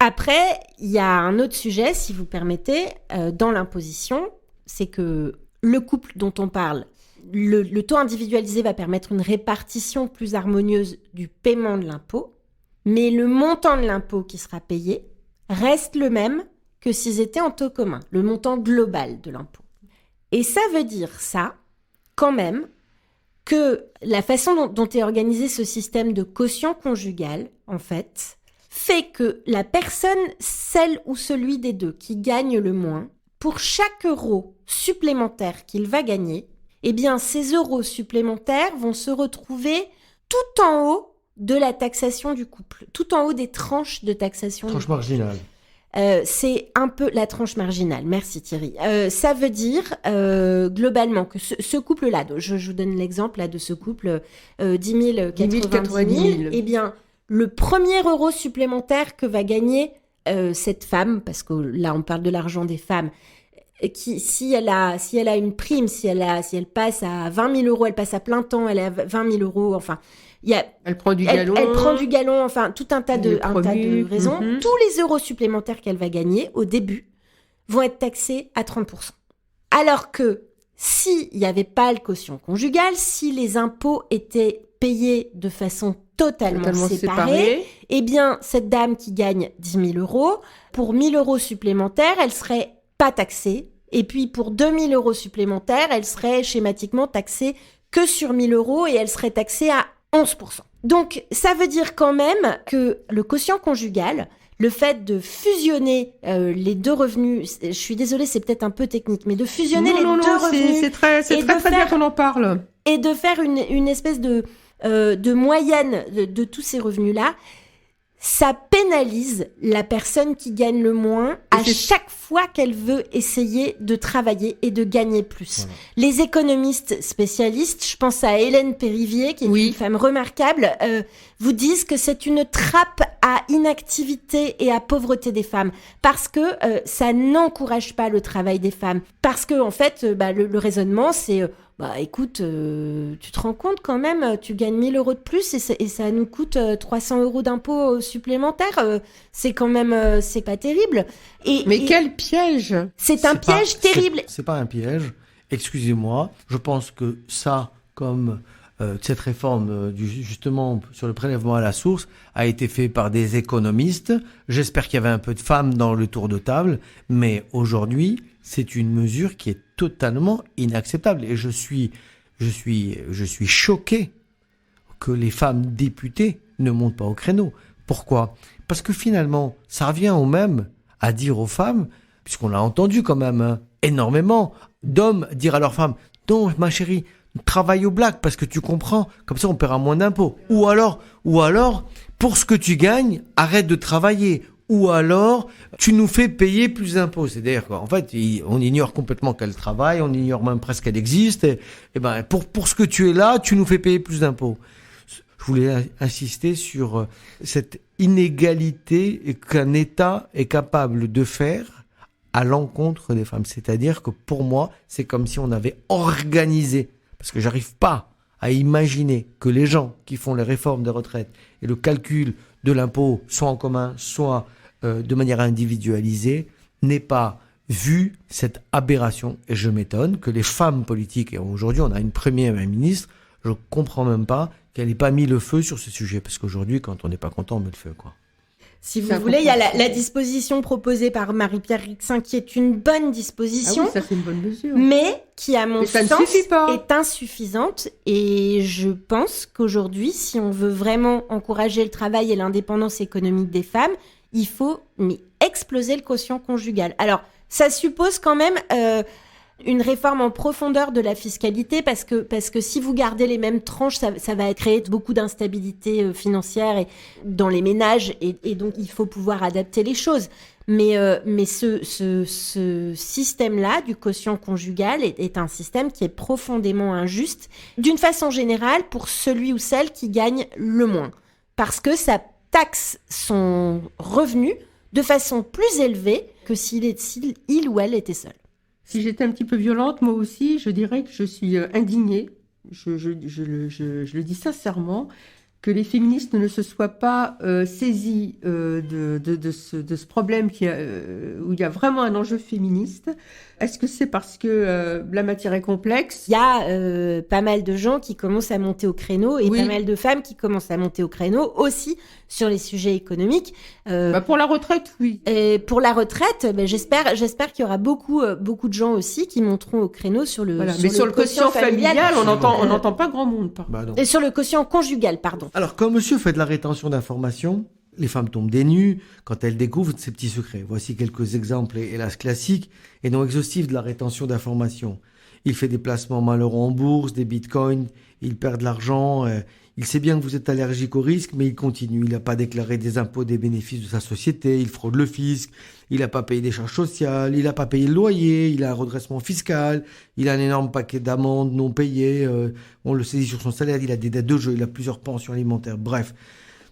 Après, il y a un autre sujet, si vous permettez, dans l'imposition, c'est que le couple dont on parle, le taux individualisé va permettre une répartition plus harmonieuse du paiement de l'impôt, mais le montant de l'impôt qui sera payé reste le même que s'ils étaient en taux commun, le montant global de l'impôt. Et ça veut dire ça, quand même, que la façon dont est organisé ce système de quotient conjugal, en fait, fait que la personne, celle ou celui des deux qui gagne le moins, pour chaque euro supplémentaire qu'il va gagner, eh bien, ces euros supplémentaires vont se retrouver tout en haut de la taxation du couple, tout en haut des tranches de taxation. Tranche marginale. C'est un peu la tranche marginale. Merci Thierry. Ça veut dire globalement que ce couple-là, je vous donne l'exemple là, de ce couple 10 000, 90 000, eh bien, le premier euro supplémentaire que va gagner cette femme, parce que là on parle de l'argent des femmes, qui, si elle a une prime, si elle passe à 20 000 euros, elle passe à plein temps, elle a 20 000 euros, enfin, elle prend du galon. Elle prend du galon, enfin, tout un tas de raisons. Tous les euros supplémentaires qu'elle va gagner au début vont être taxés à 30%. Alors que s'il n'y avait pas le quotient conjugal, si les impôts étaient payés de façon totalement séparée, eh bien, cette dame qui gagne 10 000 euros, pour 1 000 euros supplémentaires, elle serait pas taxée. Et puis, pour 2 000 euros supplémentaires, elle serait schématiquement taxée que sur 1 000 euros et elle serait taxée à 11%. Donc, ça veut dire quand même que le quotient conjugal, le fait de fusionner les deux revenus, je suis désolée, c'est peut-être un peu technique, mais de fusionner deux revenus... c'est très bien qu'on en parle. Et de faire une espèce de moyenne de tous ces revenus-là, ça pénalise la personne qui gagne le moins à chaque fois qu'elle veut essayer de travailler et de gagner plus. Voilà. Les économistes spécialistes, je pense à Hélène Périvier, qui est une femme remarquable, vous disent que c'est une trappe à inactivité et à pauvreté des femmes, parce que ça n'encourage pas le travail des femmes. Parce que, en fait, le raisonnement, c'est... écoute, tu te rends compte quand même, tu gagnes 1 000 euros de plus et ça nous coûte 300 euros d'impôts supplémentaires. C'est quand même, c'est pas terrible. Mais quel piège! C'est un piège terrible. C'est pas un piège. Excusez-moi. Je pense que ça, comme cette réforme justement sur le prélèvement à la source, a été fait par des économistes. J'espère qu'il y avait un peu de femmes dans le tour de table, mais aujourd'hui, c'est une mesure qui est totalement inacceptable. Et je suis choqué que les femmes députées ne montent pas au créneau. Pourquoi ? Parce que finalement, ça revient au même à dire aux femmes, puisqu'on l'a entendu quand même énormément, d'hommes dire à leurs femmes « Non, ma chérie, travaille au black parce que tu comprends, comme ça on paiera moins d'impôts. » Ou alors, pour ce que tu gagnes, arrête de travailler. Ou alors, tu nous fais payer plus d'impôts. C'est-à-dire qu'en fait, on ignore complètement qu'elle travaille, on ignore même presque qu'elle existe. Et pour ce que tu es là, tu nous fais payer plus d'impôts. Je voulais insister sur cette inégalité qu'un État est capable de faire à l'encontre des femmes. C'est-à-dire que pour moi, c'est comme si on avait organisé, parce que j'arrive pas à imaginer que les gens qui font les réformes des retraites et le calcul de l'impôt, soit en commun, soit de manière individualisée, n'aient pas vu cette aberration. Et je m'étonne que les femmes politiques, et aujourd'hui on a une première ministre, je comprends même pas qu'elle n'ait pas mis le feu sur ce sujet. Parce qu'aujourd'hui, quand on n'est pas content, on met le feu, quoi. Si vous voulez, il y a la disposition proposée par Marie-Pierre Rixain qui est une bonne disposition. Ah oui, ça c'est une bonne mesure. Mais qui, à mon sens, est insuffisante. Et je pense qu'aujourd'hui, si on veut vraiment encourager le travail et l'indépendance économique des femmes, il faut exploser le quotient conjugal. Alors, ça suppose quand même une réforme en profondeur de la fiscalité parce que si vous gardez les mêmes tranches, ça va créer beaucoup d'instabilité financière dans les ménages et donc il faut pouvoir adapter les choses. Mais ce système-là du quotient conjugal est un système qui est profondément injuste, d'une façon générale, pour celui ou celle qui gagne le moins. Parce que ça taxe son revenu de façon plus élevée que s'il ou elle était seul. Si j'étais un petit peu violente, moi aussi, je dirais que je suis indignée, je le dis sincèrement, que les féministes ne se soient pas saisis de ce problème où il y a vraiment un enjeu féministe. Est-ce que c'est parce que la matière est complexe ? Il y a pas mal de gens qui commencent à monter au créneau et pas mal de femmes qui commencent à monter au créneau aussi sur les sujets économiques. Pour la retraite, oui. Et pour la retraite, j'espère qu'il y aura beaucoup de gens aussi qui monteront au créneau sur le sur le quotient familial, on n'entend pas grand monde. Et sur le quotient conjugal, pardon. Alors, quand monsieur fait de la rétention d'informations, les femmes tombent des nues quand elles découvrent ces petits secrets. Voici quelques exemples, hélas classiques et non exhaustifs, de la rétention d'informations. Il fait des placements malheureux en bourse, des bitcoins, il perd de l'argent, il sait bien que vous êtes allergique au risque, mais il continue. Il n'a pas déclaré des impôts des bénéfices de sa société, il fraude le fisc, il n'a pas payé des charges sociales, il n'a pas payé le loyer, il a un redressement fiscal, il a un énorme paquet d'amendes non payées, on le saisit sur son salaire, il a des dettes de jeu, il a plusieurs pensions alimentaires, bref.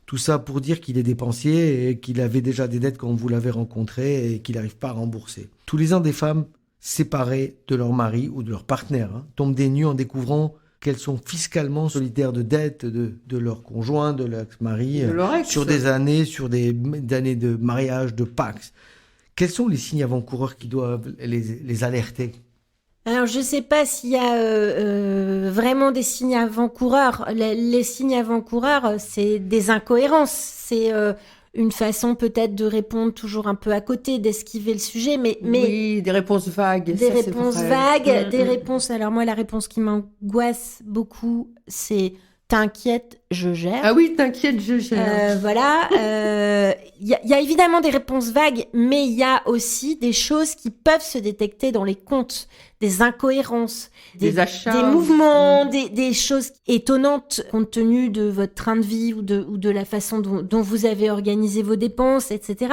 Tout ça pour dire qu'il est dépensier et qu'il avait déjà des dettes quand vous l'avez rencontré et qu'il n'arrive pas à rembourser. Tous les ans, des femmes séparées de leur mari ou de leur partenaire tombent des nues en découvrant qu'elles sont fiscalement solitaires de dettes de leur conjoint, de l'ex-mari, sur des années de mariage, de Pacs. Quels sont les signes avant-coureurs qui doivent les alerter ? Alors, je ne sais pas s'il y a vraiment des signes avant-coureurs. Les signes avant-coureurs, c'est des incohérences. C'est une façon peut-être de répondre toujours un peu à côté, d'esquiver le sujet. Mais oui, des réponses vagues. Des réponses vagues, des réponses... Alors moi, la réponse qui m'angoisse beaucoup, c'est... T'inquiète, je gère. Ah oui, t'inquiète, je gère. Voilà. Il y a évidemment des réponses vagues, mais il y a aussi des choses qui peuvent se détecter dans les comptes, des incohérences, des achats, des mouvements, des choses étonnantes compte tenu de votre train de vie ou de la façon dont vous avez organisé vos dépenses, etc.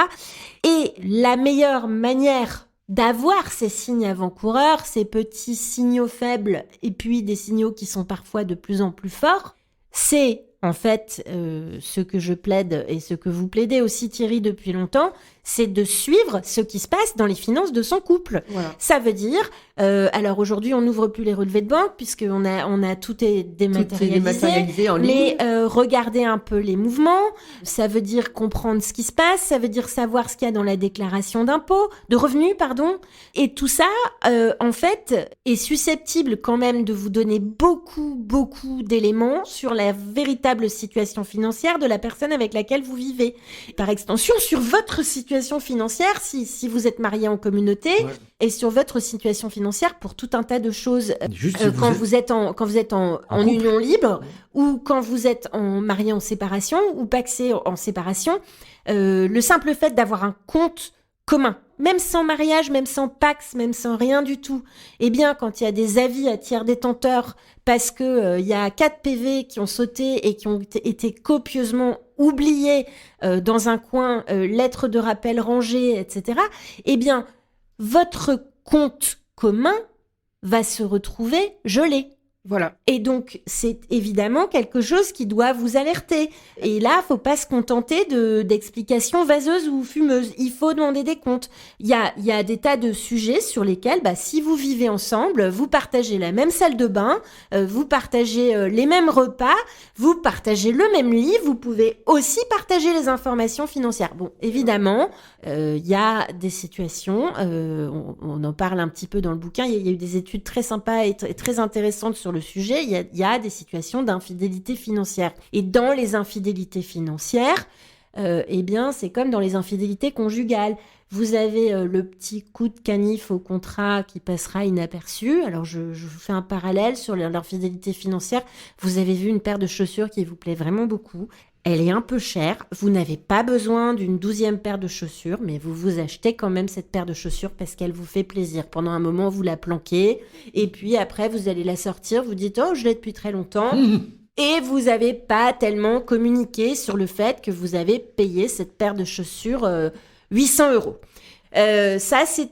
Et la meilleure manière d'avoir ces signes avant-coureurs, ces petits signaux faibles et puis des signaux qui sont parfois de plus en plus forts, c'est en fait ce que je plaide et ce que vous plaidez aussi Thierry depuis longtemps, c'est de suivre ce qui se passe dans les finances de son couple. Voilà. Ça veut dire, alors aujourd'hui on n'ouvre plus les relevés de banque puisqu'on a tout est dématérialisé en ligne. Mais regardez un peu les mouvements, ça veut dire comprendre ce qui se passe, ça veut dire savoir ce qu'il y a dans la déclaration de revenus, et tout ça en fait est susceptible quand même de vous donner beaucoup d'éléments sur la véritable situation financière de la personne avec laquelle vous vivez. Par extension, sur votre situation financière, si vous êtes marié en communauté, et sur votre situation financière pour tout un tas de choses. Quand vous êtes en union libre, ou quand vous êtes marié en séparation, ou pacsé en séparation, le simple fait d'avoir un compte commun, même sans mariage, même sans Pacs, même sans rien du tout, eh bien, quand il y a des avis à tiers détenteurs, parce que il y a 4 PV qui ont sauté et qui ont été copieusement oubliés dans un coin, lettres de rappel rangées, etc., eh bien, votre compte commun va se retrouver gelé. Voilà. Et donc, c'est évidemment quelque chose qui doit vous alerter. Et là, faut pas se contenter d'explications vaseuses ou fumeuses. Il faut demander des comptes. Il y a des tas de sujets sur lesquels, si vous vivez ensemble, vous partagez la même salle de bain, vous partagez les mêmes repas, vous partagez le même lit, vous pouvez aussi partager les informations financières. Bon, évidemment, il y a des situations, on en parle un petit peu dans le bouquin, il y a eu des études très sympas et très intéressantes sur le sujet, il y a des situations d'infidélité financière. Et dans les infidélités financières, eh bien, c'est comme dans les infidélités conjugales. Vous avez le petit coup de canif au contrat qui passera inaperçu. Alors, je vous fais un parallèle sur l'infidélité financière. Vous avez vu une paire de chaussures qui vous plaît vraiment beaucoup. Elle est un peu chère. Vous n'avez pas besoin d'une 12e paire de chaussures, mais vous vous achetez quand même cette paire de chaussures parce qu'elle vous fait plaisir. Pendant un moment, vous la planquez. Et puis après, vous allez la sortir. Vous dites « Oh, je l'ai depuis très longtemps ». Et vous n'avez pas tellement communiqué sur le fait que vous avez payé cette paire de chaussures 800 €. Ça, c'est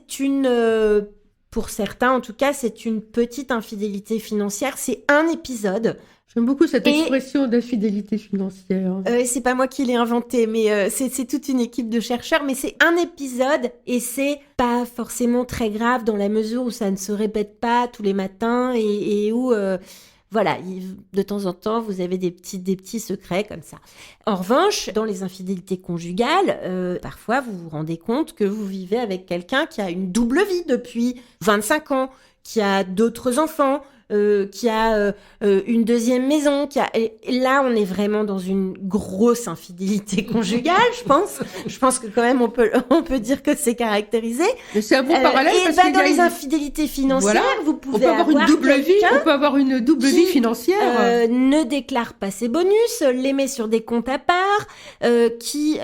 pour certains en tout cas, c'est une petite infidélité financière. C'est un épisode. J'aime beaucoup cette expression d'infidélité financière. C'est pas moi qui l'ai inventé, mais c'est toute une équipe de chercheurs. Mais c'est un épisode et c'est pas forcément très grave dans la mesure où ça ne se répète pas tous les matins et où voilà, de temps en temps, vous avez des petits secrets comme ça. En revanche, dans les infidélités conjugales, parfois, vous vous rendez compte que vous vivez avec quelqu'un qui a une double vie depuis 25 ans, qui a d'autres enfants, qui a une deuxième maison. Et là, on est vraiment dans une grosse infidélité conjugale, je pense. Je pense que quand même, on peut dire que c'est caractérisé. Mais c'est un bon parallèle parce que dans les infidélités financières, vous pouvez avoir une double vie. On peut avoir une double vie financière. Ne déclare pas ses bonus, les met sur des comptes à part, qui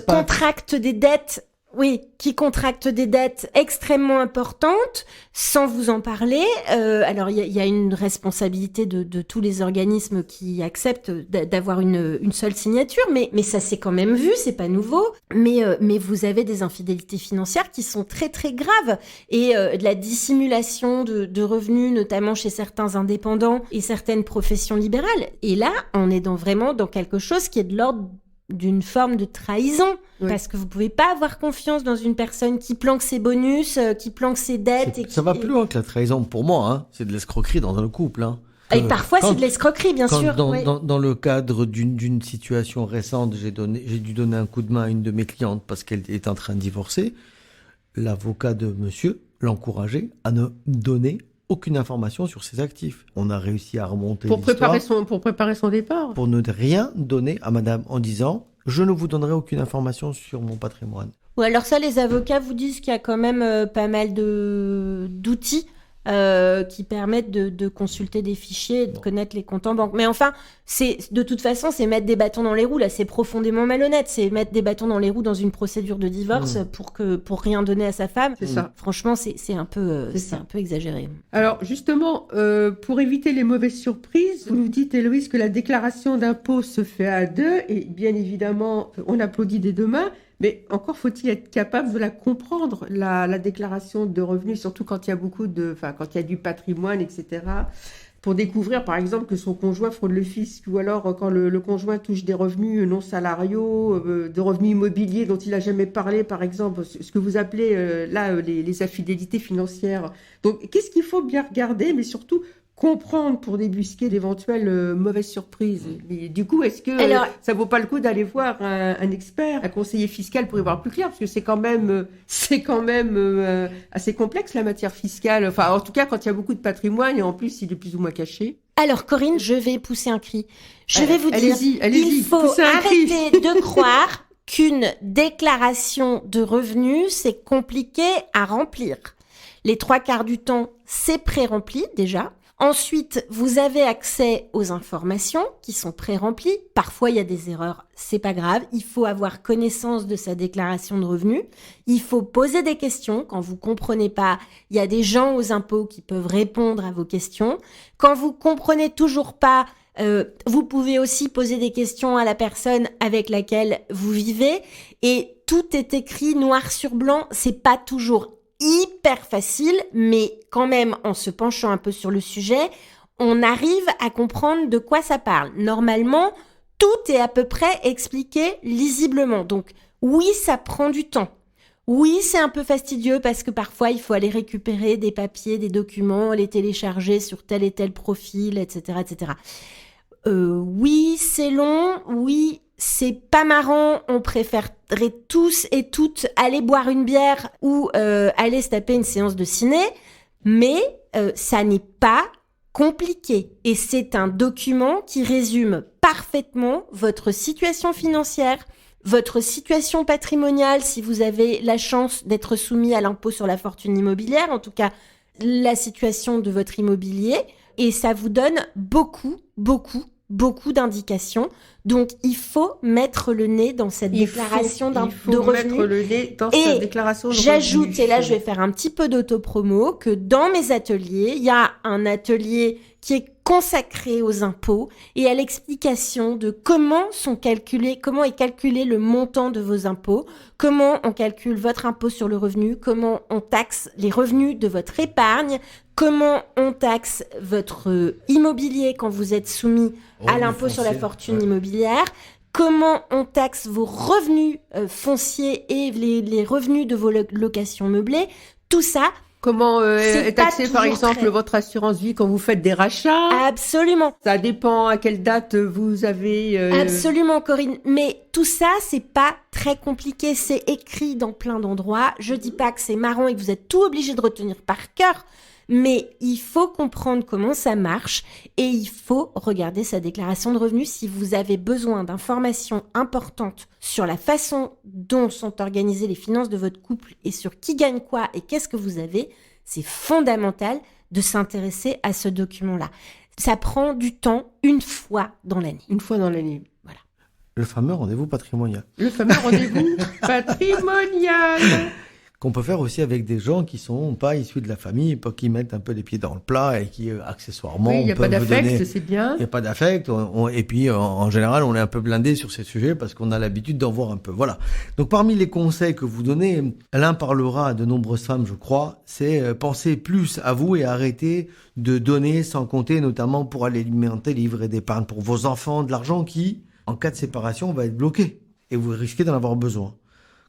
contracte des dettes. Oui, qui contracte des dettes extrêmement importantes sans vous en parler. Alors, il y a une responsabilité de tous les organismes qui acceptent d'avoir une seule signature, mais ça s'est quand même vu, c'est pas nouveau. Mais vous avez des infidélités financières qui sont très très graves et de la dissimulation de revenus, notamment chez certains indépendants et certaines professions libérales. Et là, on est vraiment dans quelque chose qui est de l'ordre d'une forme de trahison, parce que vous pouvez pas avoir confiance dans une personne qui planque ses bonus, qui planque ses dettes. Ça va plus loin que la trahison pour moi, hein. C'est de l'escroquerie dans un couple. Hein. Et parfois c'est de l'escroquerie, bien sûr. Dans le cadre d'une situation récente, j'ai dû donner un coup de main à une de mes clientes parce qu'elle est en train de divorcer. L'avocat de monsieur l'encourageait à ne donner aucune information sur ses actifs. On a réussi à remonter pour préparer son départ. Pour ne rien donner à madame en disant « Je ne vous donnerai aucune information sur mon patrimoine ». Ou alors ça, les avocats vous disent qu'il y a quand même pas mal d'outils qui permettent de consulter des fichiers et de connaître les comptes en banque. Mais enfin, de toute façon, c'est mettre des bâtons dans les roues. Là, c'est profondément malhonnête. C'est mettre des bâtons dans les roues dans une procédure de divorce pour rien donner à sa femme. C'est ça. Franchement, c'est un peu exagéré. Alors, justement, pour éviter les mauvaises surprises, vous nous dites, Héloïse, que la déclaration d'impôt se fait à deux. Et bien évidemment, on applaudit des deux mains. Mais encore faut-il être capable de la comprendre, la déclaration de revenus, surtout quand il y a quand il y a du patrimoine, etc. Pour découvrir, par exemple, que son conjoint fraude le fisc, ou alors quand le conjoint touche des revenus non salariaux, de revenus immobiliers dont il n'a jamais parlé, par exemple, ce que vous appelez les infidélités financières. Donc, qu'est-ce qu'il faut bien regarder, mais surtout comprendre pour débusquer d'éventuelles mauvaises surprises. Mais du coup, est-ce que ça vaut pas le coup d'aller voir un expert, un conseiller fiscal pour y voir plus clair, parce que c'est quand même assez complexe la matière fiscale. Enfin, en tout cas, quand il y a beaucoup de patrimoine et en plus il est plus ou moins caché. Alors Corinne, je vais pousser un cri. Je vais vous dire, allez-y, il faut arrêter de croire qu'une déclaration de revenus c'est compliqué à remplir. Les 3/4 du temps, c'est pré-rempli déjà. Ensuite, vous avez accès aux informations qui sont pré-remplies. Parfois, il y a des erreurs, c'est pas grave. Il faut avoir connaissance de sa déclaration de revenus. Il faut poser des questions. Quand vous comprenez pas, il y a des gens aux impôts qui peuvent répondre à vos questions. Quand vous comprenez toujours pas, vous pouvez aussi poser des questions à la personne avec laquelle vous vivez. Et tout est écrit noir sur blanc. C'est pas toujours hyper facile, mais quand même, en se penchant un peu sur le sujet, on arrive à comprendre de quoi ça parle. Normalement, tout est à peu près expliqué lisiblement. Donc, oui, ça prend du temps. Oui, c'est un peu fastidieux parce que parfois, il faut aller récupérer des papiers, des documents, les télécharger sur tel et tel profil, etc., etc. Oui, c'est long. Oui, c'est pas marrant, on préférerait tous et toutes aller boire une bière ou aller se taper une séance de ciné, mais ça n'est pas compliqué. Et c'est un document qui résume parfaitement votre situation financière, votre situation patrimoniale si vous avez la chance d'être soumis à l'impôt sur la fortune immobilière, en tout cas la situation de votre immobilier, et ça vous donne beaucoup d'indications. Donc, il faut mettre le nez dans cette déclaration de revenus. Il faut mettre le nez dans cette déclaration de revenus. J'ajoute, et là, je vais faire un petit peu d'autopromo, que dans mes ateliers, il y a un atelier qui est consacré aux impôts et à l'explication de comment est calculé le montant de vos impôts, comment on calcule votre impôt sur le revenu, comment on taxe les revenus de votre épargne, comment on taxe votre immobilier quand vous êtes soumis à l'impôt sur la fortune immobilière, comment on taxe vos revenus fonciers et les revenus de vos locations meublées, tout ça. Comment est taxé par toujours exemple votre assurance vie quand vous faites des rachats? Absolument. Ça dépend à quelle date vous avez... Absolument, Corinne. Mais tout ça, c'est pas très compliqué. C'est écrit dans plein d'endroits. Je dis pas que c'est marrant et que vous êtes tout obligé de retenir par cœur. Mais il faut comprendre comment ça marche et il faut regarder sa déclaration de revenus si vous avez besoin d'informations importantes sur la façon dont sont organisées les finances de votre couple et sur qui gagne quoi et qu'est-ce que vous avez. C'est fondamental de s'intéresser à ce document-là. Ça prend du temps une fois dans l'année. Une fois dans l'année. Voilà. Le fameux rendez-vous patrimonial. Le fameux rendez-vous patrimonial. Qu'on peut faire aussi avec des gens qui sont pas issus de la famille, pas qui mettent un peu les pieds dans le plat et qui accessoirement Oui, il n'y a pas peuvent d'affect, donner... c'est bien. Il n'y a pas d'affect. Et puis, en général, on est un peu blindé sur ces sujets parce qu'on a l'habitude d'en voir un peu. Voilà. Donc, parmi les conseils que vous donnez, Alain parlera à de nombreuses femmes, je crois, c'est penser plus à vous et arrêter de donner sans compter, notamment pour aller alimenter les livrets d'épargne pour vos enfants, de l'argent qui, en cas de séparation, va être bloqué. Et vous risquez d'en avoir besoin.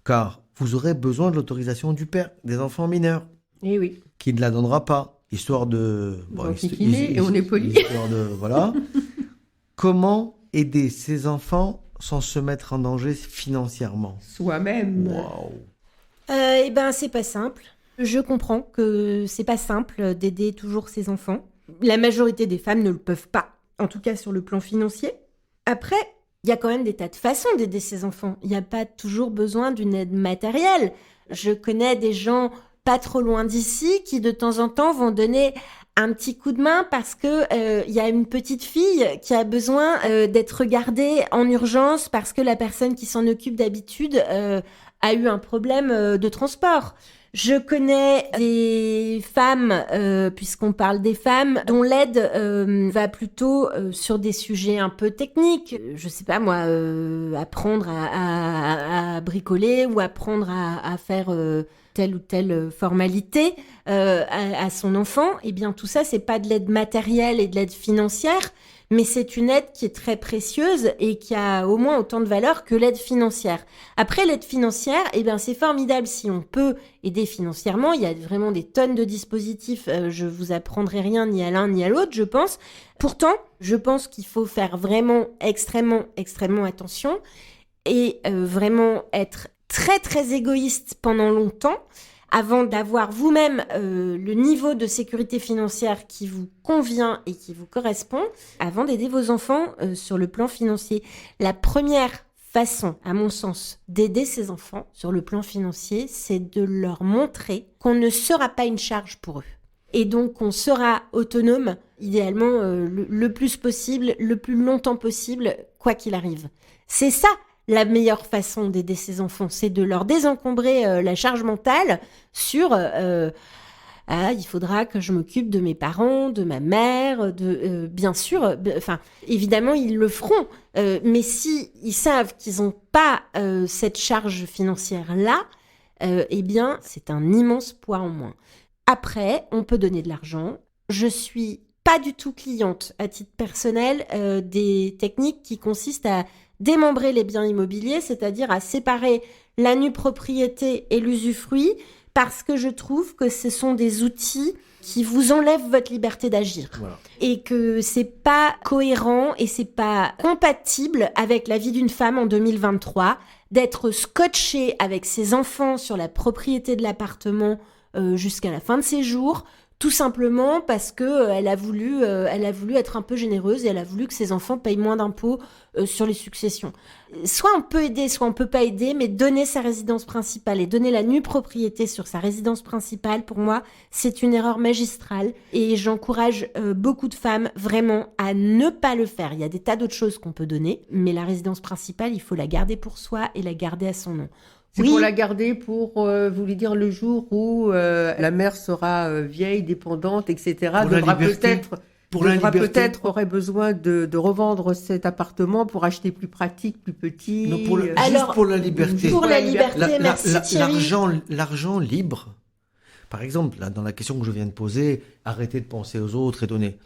Car vous aurez besoin de l'autorisation du père des enfants mineurs. Eh oui. Qui ne la donnera pas. Histoire de... et on est poli. Histoire de... Voilà. Comment aider ses enfants sans se mettre en danger financièrement? Soi-même. Waouh. C'est pas simple. Je comprends que c'est pas simple d'aider toujours ses enfants. La majorité des femmes ne le peuvent pas, en tout cas sur le plan financier. Après, il y a quand même des tas de façons d'aider ses enfants. Il n'y a pas toujours besoin d'une aide matérielle. Je connais des gens pas trop loin d'ici qui de temps en temps vont donner un petit coup de main parce que y a une petite fille qui a besoin d'être regardée en urgence parce que la personne qui s'en occupe d'habitude a eu un problème de transport. Je connais des femmes, puisqu'on parle des femmes, dont l'aide va plutôt sur des sujets un peu techniques. Je sais pas moi, apprendre à bricoler ou apprendre à faire telle ou telle formalité à son enfant. Eh bien tout ça, c'est pas de l'aide matérielle et de l'aide financière, mais c'est une aide qui est très précieuse et qui a au moins autant de valeur que l'aide financière. Après, l'aide financière, c'est formidable si on peut aider financièrement. Il y a vraiment des tonnes de dispositifs. Je vous apprendrai rien ni à l'un ni à l'autre, je pense. Pourtant, je pense qu'il faut faire vraiment extrêmement, extrêmement attention et vraiment être très, très égoïste pendant longtemps avant d'avoir vous-même le niveau de sécurité financière qui vous convient et qui vous correspond, avant d'aider vos enfants sur le plan financier. La première façon, à mon sens, d'aider ses enfants sur le plan financier, c'est de leur montrer qu'on ne sera pas une charge pour eux. Et donc, on sera autonome, idéalement, le plus possible, le plus longtemps possible, quoi qu'il arrive. C'est ça la meilleure façon d'aider ses enfants, c'est de leur désencombrer la charge mentale sur il faudra que je m'occupe de mes parents, de ma mère, bien sûr, évidemment ils le feront, mais si ils savent qu'ils n'ont pas cette charge financière là, c'est un immense poids en moins. Après, on peut donner de l'argent. Je suis pas du tout cliente à titre personnel des techniques qui consistent à démembrer les biens immobiliers, c'est-à-dire à séparer la nue propriété et l'usufruit, parce que je trouve que ce sont des outils qui vous enlèvent votre liberté d'agir. Voilà. Et que c'est pas cohérent et c'est pas compatible avec la vie d'une femme en 2023 d'être scotchée avec ses enfants sur la propriété de l'appartement jusqu'à la fin de ses jours, tout simplement parce que elle a voulu être un peu généreuse et elle a voulu que ses enfants payent moins d'impôts sur les successions. Soit on peut aider, soit on peut pas aider, mais donner sa résidence principale et donner la nue propriété sur sa résidence principale, pour moi, c'est une erreur magistrale et j'encourage beaucoup de femmes vraiment à ne pas le faire. Il y a des tas d'autres choses qu'on peut donner, mais la résidence principale, il faut la garder pour soi et la garder à son nom. C'est pour la garder pour, vous voulez dire, le jour où la mère sera vieille, dépendante, etc. Pour devra peut-être Pour la liberté, peut-être aurait besoin de revendre cet appartement pour acheter plus pratique, plus petit. non, juste Alors, pour la liberté. Pour la liberté, merci Thierry. L'argent libre, par exemple, là, dans la question que je viens de poser, arrêter de penser aux autres et donner.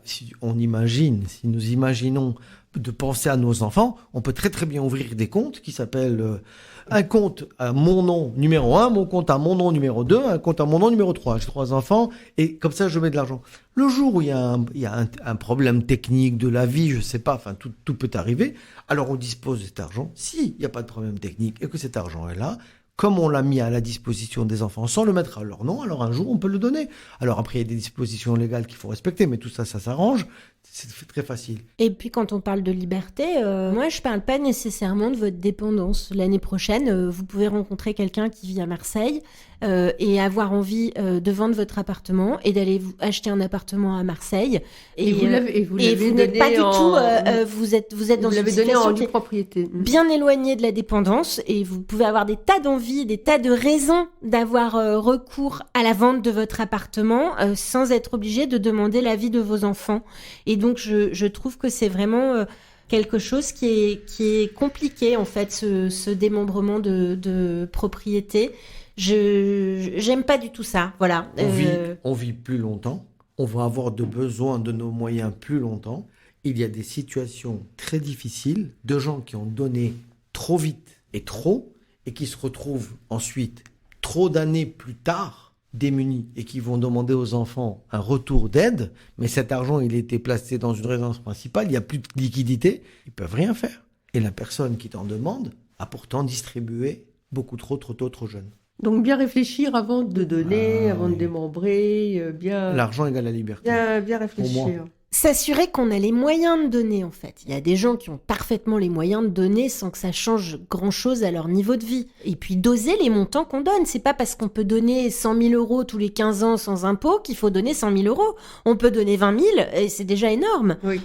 Si nous imaginons de penser à nos enfants, on peut très très bien ouvrir des comptes qui s'appellent un compte à mon nom numéro 1, mon compte à mon nom numéro 2, un compte à mon nom numéro 3. J'ai 3 enfants et comme ça je mets de l'argent. Le jour où il y a un problème technique de la vie, je sais pas, enfin tout peut arriver, alors on dispose de cet argent. S'il n'y a pas de problème technique et que cet argent est là, comme on l'a mis à la disposition des enfants sans le mettre à leur nom, alors un jour on peut le donner. Alors après il y a des dispositions légales qu'il faut respecter, mais tout ça s'arrange. C'est très facile. Et puis quand on parle de liberté, moi je parle pas nécessairement de votre dépendance. L'année prochaine, vous pouvez rencontrer quelqu'un qui vit à Marseille et avoir envie de vendre votre appartement et d'aller vous acheter un appartement à Marseille. Et vous n'êtes pas du tout, vous êtes dans une situation qui est propriété. bien éloignée de la dépendance et vous pouvez avoir des tas d'envies, des tas de raisons d'avoir recours à la vente de votre appartement sans être obligé de demander l'avis de vos enfants. Et donc, je trouve que c'est vraiment quelque chose qui est compliqué, en fait, ce démembrement de propriété. J'aime pas du tout ça, voilà. On vit plus longtemps, on va avoir besoin de nos moyens plus longtemps. Il y a des situations très difficiles de gens qui ont donné trop vite et trop, et qui se retrouvent ensuite, trop d'années plus tard, démunis et qui vont demander aux enfants un retour d'aide, mais cet argent, il a été placé dans une résidence principale, il n'y a plus de liquidité, ils peuvent rien faire. Et la personne qui t'en demande a pourtant distribué beaucoup trop tôt, trop jeune. Donc bien réfléchir avant de donner, avant de démembrer, bien... L'argent égale la liberté. Bien réfléchir. S'assurer qu'on a les moyens de donner, en fait. Il y a des gens qui ont parfaitement les moyens de donner sans que ça change grand-chose à leur niveau de vie. Et puis doser les montants qu'on donne. C'est pas parce qu'on peut donner 100 000 euros tous les 15 ans sans impôt qu'il faut donner 100 000 euros. On peut donner 20 000 et c'est déjà énorme. Oui.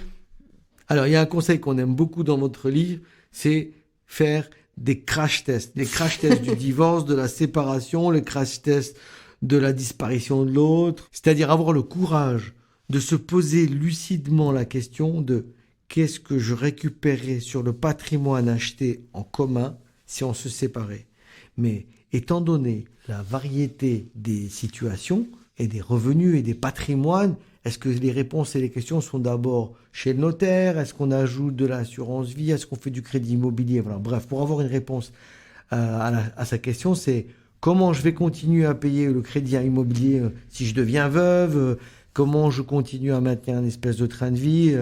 Alors, il y a un conseil qu'on aime beaucoup dans votre livre, c'est faire des crash tests. Les crash tests du divorce, de la séparation, les crash tests de la disparition de l'autre. C'est-à-dire avoir le courage de se poser lucidement la question de qu'est-ce que je récupérais sur le patrimoine acheté en commun si on se séparait. Mais étant donné la variété des situations et des revenus et des patrimoines, est-ce que les réponses et les questions sont d'abord chez le notaire? Est-ce qu'on ajoute de l'assurance vie? Est-ce qu'on fait du crédit immobilier? Voilà. Bref, pour avoir une réponse à sa question, c'est comment je vais continuer à payer le crédit immobilier si je deviens veuve? Comment je continue à maintenir une espèce de train de vie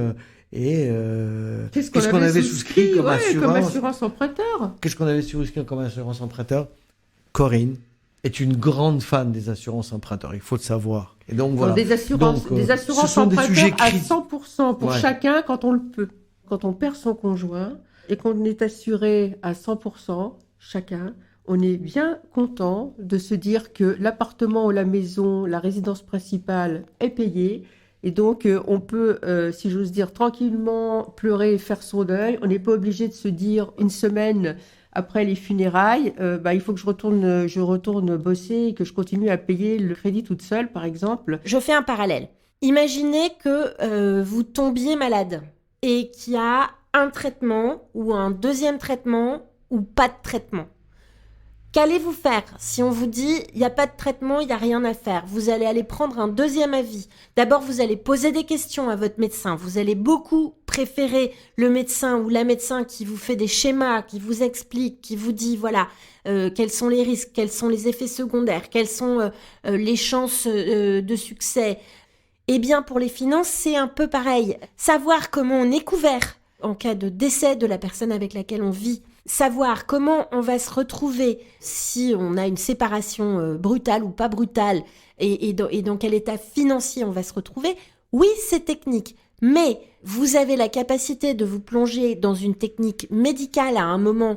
qu'est-ce qu'on avait souscrit comme assurance emprunteur? Qu'est-ce qu'on avait souscrit comme assurance emprunteur? Corinne est une grande fan des assurances emprunteurs, il faut le savoir. Et donc voilà. Des assurances emprunteurs à 100% pour chacun quand on le peut. Quand on perd son conjoint et qu'on est assuré à 100% chacun, on est bien content de se dire que l'appartement ou la maison, la résidence principale est payée. Et donc, on peut, si j'ose dire, tranquillement pleurer et faire son deuil. On n'est pas obligé de se dire une semaine après les funérailles, il faut que je retourne bosser et que je continue à payer le crédit toute seule, par exemple. Je fais un parallèle. Imaginez que vous tombiez malade et qu'il y a un traitement ou un deuxième traitement ou pas de traitement. Qu'allez-vous faire si on vous dit il n'y a pas de traitement, il n'y a rien à faire? Vous allez aller prendre un deuxième avis. D'abord, vous allez poser des questions à votre médecin. Vous allez beaucoup préférer le médecin ou la médecin qui vous fait des schémas, qui vous explique, qui vous dit voilà quels sont les risques, quels sont les effets secondaires, quelles sont les chances de succès. Eh bien, pour les finances, c'est un peu pareil. Savoir comment on est couvert en cas de décès de la personne avec laquelle on vit. Savoir comment on va se retrouver si on a une séparation brutale ou pas brutale et dans quel état financier on va se retrouver, oui, c'est technique. Mais vous avez la capacité de vous plonger dans une technique médicale à un moment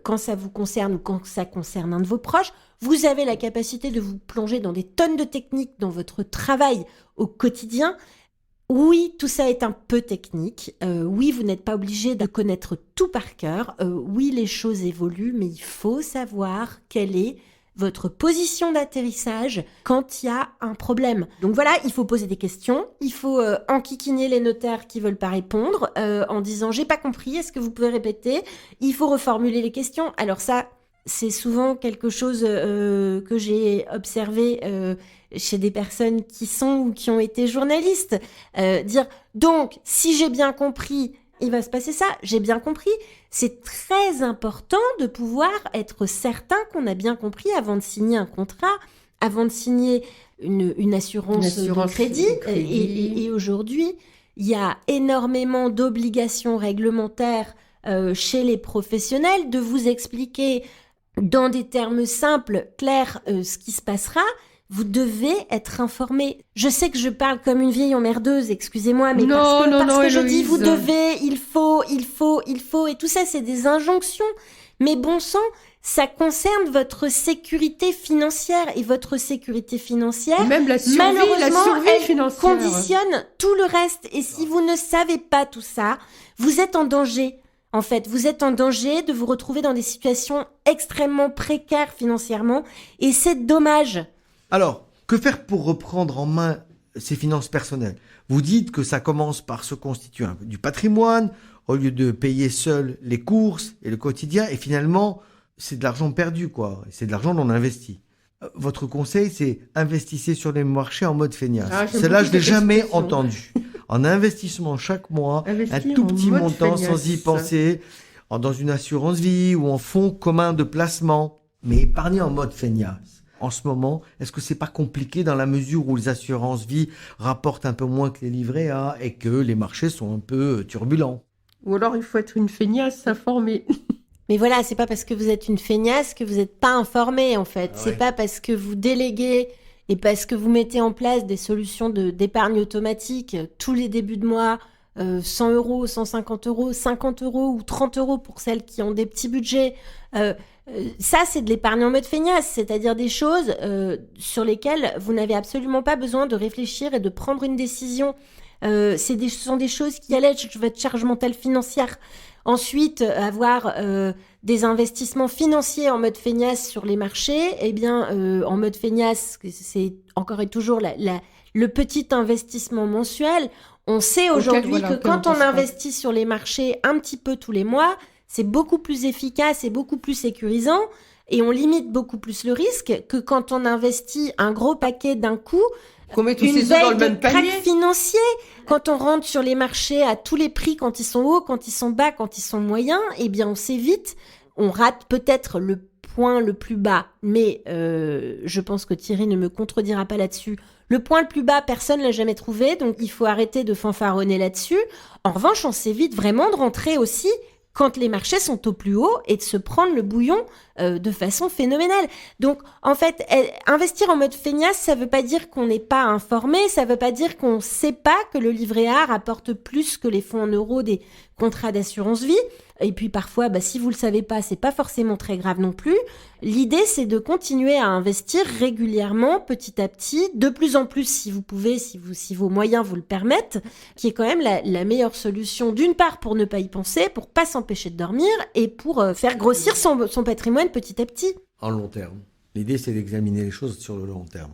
quand ça vous concerne ou quand ça concerne un de vos proches. Vous avez la capacité de vous plonger dans des tonnes de techniques dans votre travail au quotidien. Oui, tout ça est un peu technique. Oui, vous n'êtes pas obligé de connaître tout par cœur. Oui, les choses évoluent, mais il faut savoir quelle est votre position d'atterrissage quand il y a un problème. Donc voilà, il faut poser des questions, il faut enquiquiner les notaires qui veulent pas répondre en disant « j'ai pas compris, est-ce que vous pouvez répéter ?» Il faut reformuler les questions. Alors ça, c'est souvent quelque chose que j'ai observé chez des personnes qui sont ou qui ont été journalistes. Dire « donc, si j'ai bien compris, il va se passer ça, j'ai bien compris ». C'est très important de pouvoir être certain qu'on a bien compris avant de signer un contrat, avant de signer une assurance de crédit. Et aujourd'hui, il y a énormément d'obligations réglementaires chez les professionnels de vous expliquer dans des termes simples, clairs, ce qui se passera. Vous devez être informé. Je sais que je parle comme une vieille emmerdeuse, excusez-moi, mais parce que je dis vous devez, il faut, et tout ça, c'est des injonctions. Mais bon sang, ça concerne votre sécurité financière, et votre sécurité financière, même la survie, malheureusement, elle financière conditionne tout le reste. Et si vous ne savez pas tout ça, vous êtes en danger. En fait, vous êtes en danger de vous retrouver dans des situations extrêmement précaires financièrement, et c'est dommage. Alors, que faire pour reprendre en main ses finances personnelles ? Vous dites que ça commence par se constituer du patrimoine, au lieu de payer seul les courses et le quotidien, et finalement, c'est de l'argent perdu, quoi. C'est de l'argent non investi. Votre conseil, c'est investissez sur les marchés en mode feignasse. Celle-là, je l'ai jamais entendu. En investissement chaque mois, un tout petit montant sans y penser, dans une assurance vie ou en fonds communs de placement, mais épargner en mode feignasse. En ce moment, est-ce que c'est pas compliqué dans la mesure où les assurances vie rapportent un peu moins que les livrets A et que les marchés sont un peu turbulents ? Ou alors il faut être une feignasse informée. Mais voilà, c'est pas parce que vous êtes une feignasse que vous n'êtes pas informé, en fait. Ah ouais. C'est pas parce que vous déléguez et parce que vous mettez en place des solutions d'épargne automatique tous les débuts de mois, 100 euros, 150 euros, 50 euros ou 30 euros pour celles qui ont des petits budgets. Ça, c'est de l'épargne en mode feignasse, c'est-à-dire des choses sur lesquelles vous n'avez absolument pas besoin de réfléchir et de prendre une décision. Ce sont des choses qui allègent votre charge mentale financière. Ensuite, avoir des investissements financiers en mode feignasse sur les marchés, eh bien, en mode feignasse, c'est encore et toujours le petit investissement mensuel. On sait aujourd'hui que quand on investit sur les marchés un petit peu tous les mois, c'est beaucoup plus efficace et beaucoup plus sécurisant, et on limite beaucoup plus le risque que quand on investit un gros paquet d'un coup. Qu'on met tous une ses œufs dans le veille même de crack panier. financier. Quand on rentre sur les marchés à tous les prix, quand ils sont hauts, quand ils sont bas, quand ils sont moyens, eh bien on sait vite, on rate peut-être le point le plus bas, mais je pense que Thierry ne me contredira pas là-dessus. Le point le plus bas, personne ne l'a jamais trouvé, donc il faut arrêter de fanfaronner là-dessus. En revanche, on s'évite vraiment de rentrer aussi quand les marchés sont au plus haut et de se prendre le bouillon de façon phénoménale. Donc, en fait, investir en mode feignasse, ça veut pas dire qu'on n'est pas informé, ça veut pas dire qu'on sait pas que le livret A rapporte plus que les fonds en euros des contrats d'assurance vie. Et puis parfois, si vous le savez pas, c'est pas forcément très grave non plus. L'idée, c'est de continuer à investir régulièrement, petit à petit, de plus en plus si vous pouvez, si vos moyens vous le permettent, qui est quand même la meilleure solution, d'une part pour ne pas y penser, pour pas s'empêcher de dormir et pour faire grossir son patrimoine petit à petit. En long terme. L'idée, c'est d'examiner les choses sur le long terme.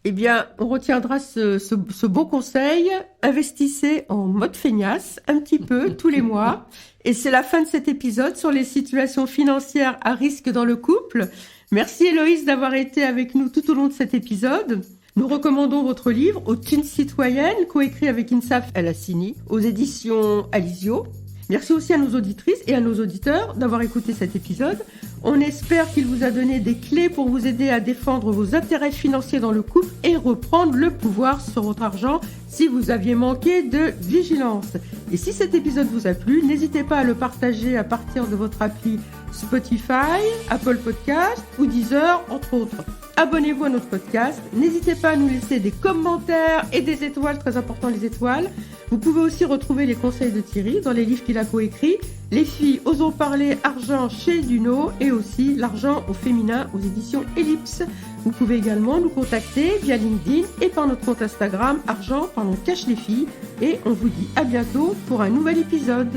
Eh bien, on retiendra ce beau conseil. Investissez en mode feignasse, un petit peu, tous les mois. Et c'est la fin de cet épisode sur les situations financières à risque dans le couple. Merci Héloïse d'avoir été avec nous tout au long de cet épisode. Nous recommandons votre livre Aux Thunes Citoyennes, coécrit avec INSAF El Hassini, aux éditions Alizio. Merci aussi à nos auditrices et à nos auditeurs d'avoir écouté cet épisode. On espère qu'il vous a donné des clés pour vous aider à défendre vos intérêts financiers dans le couple et reprendre le pouvoir sur votre argent si vous aviez manqué de vigilance. Et si cet épisode vous a plu, n'hésitez pas à le partager à partir de votre appli Spotify, Apple Podcast ou Deezer, entre autres. Abonnez-vous à notre podcast. N'hésitez pas à nous laisser des commentaires et des étoiles, très important les étoiles. Vous pouvez aussi retrouver les conseils de Thierry dans les livres qu'il a coécrits. Les filles, osons parler argent chez Duno et aussi l'argent au féminin aux éditions Ellipse. Vous pouvez également nous contacter via LinkedIn et par notre compte Instagram argent, cache les filles. Et on vous dit à bientôt pour un nouvel épisode.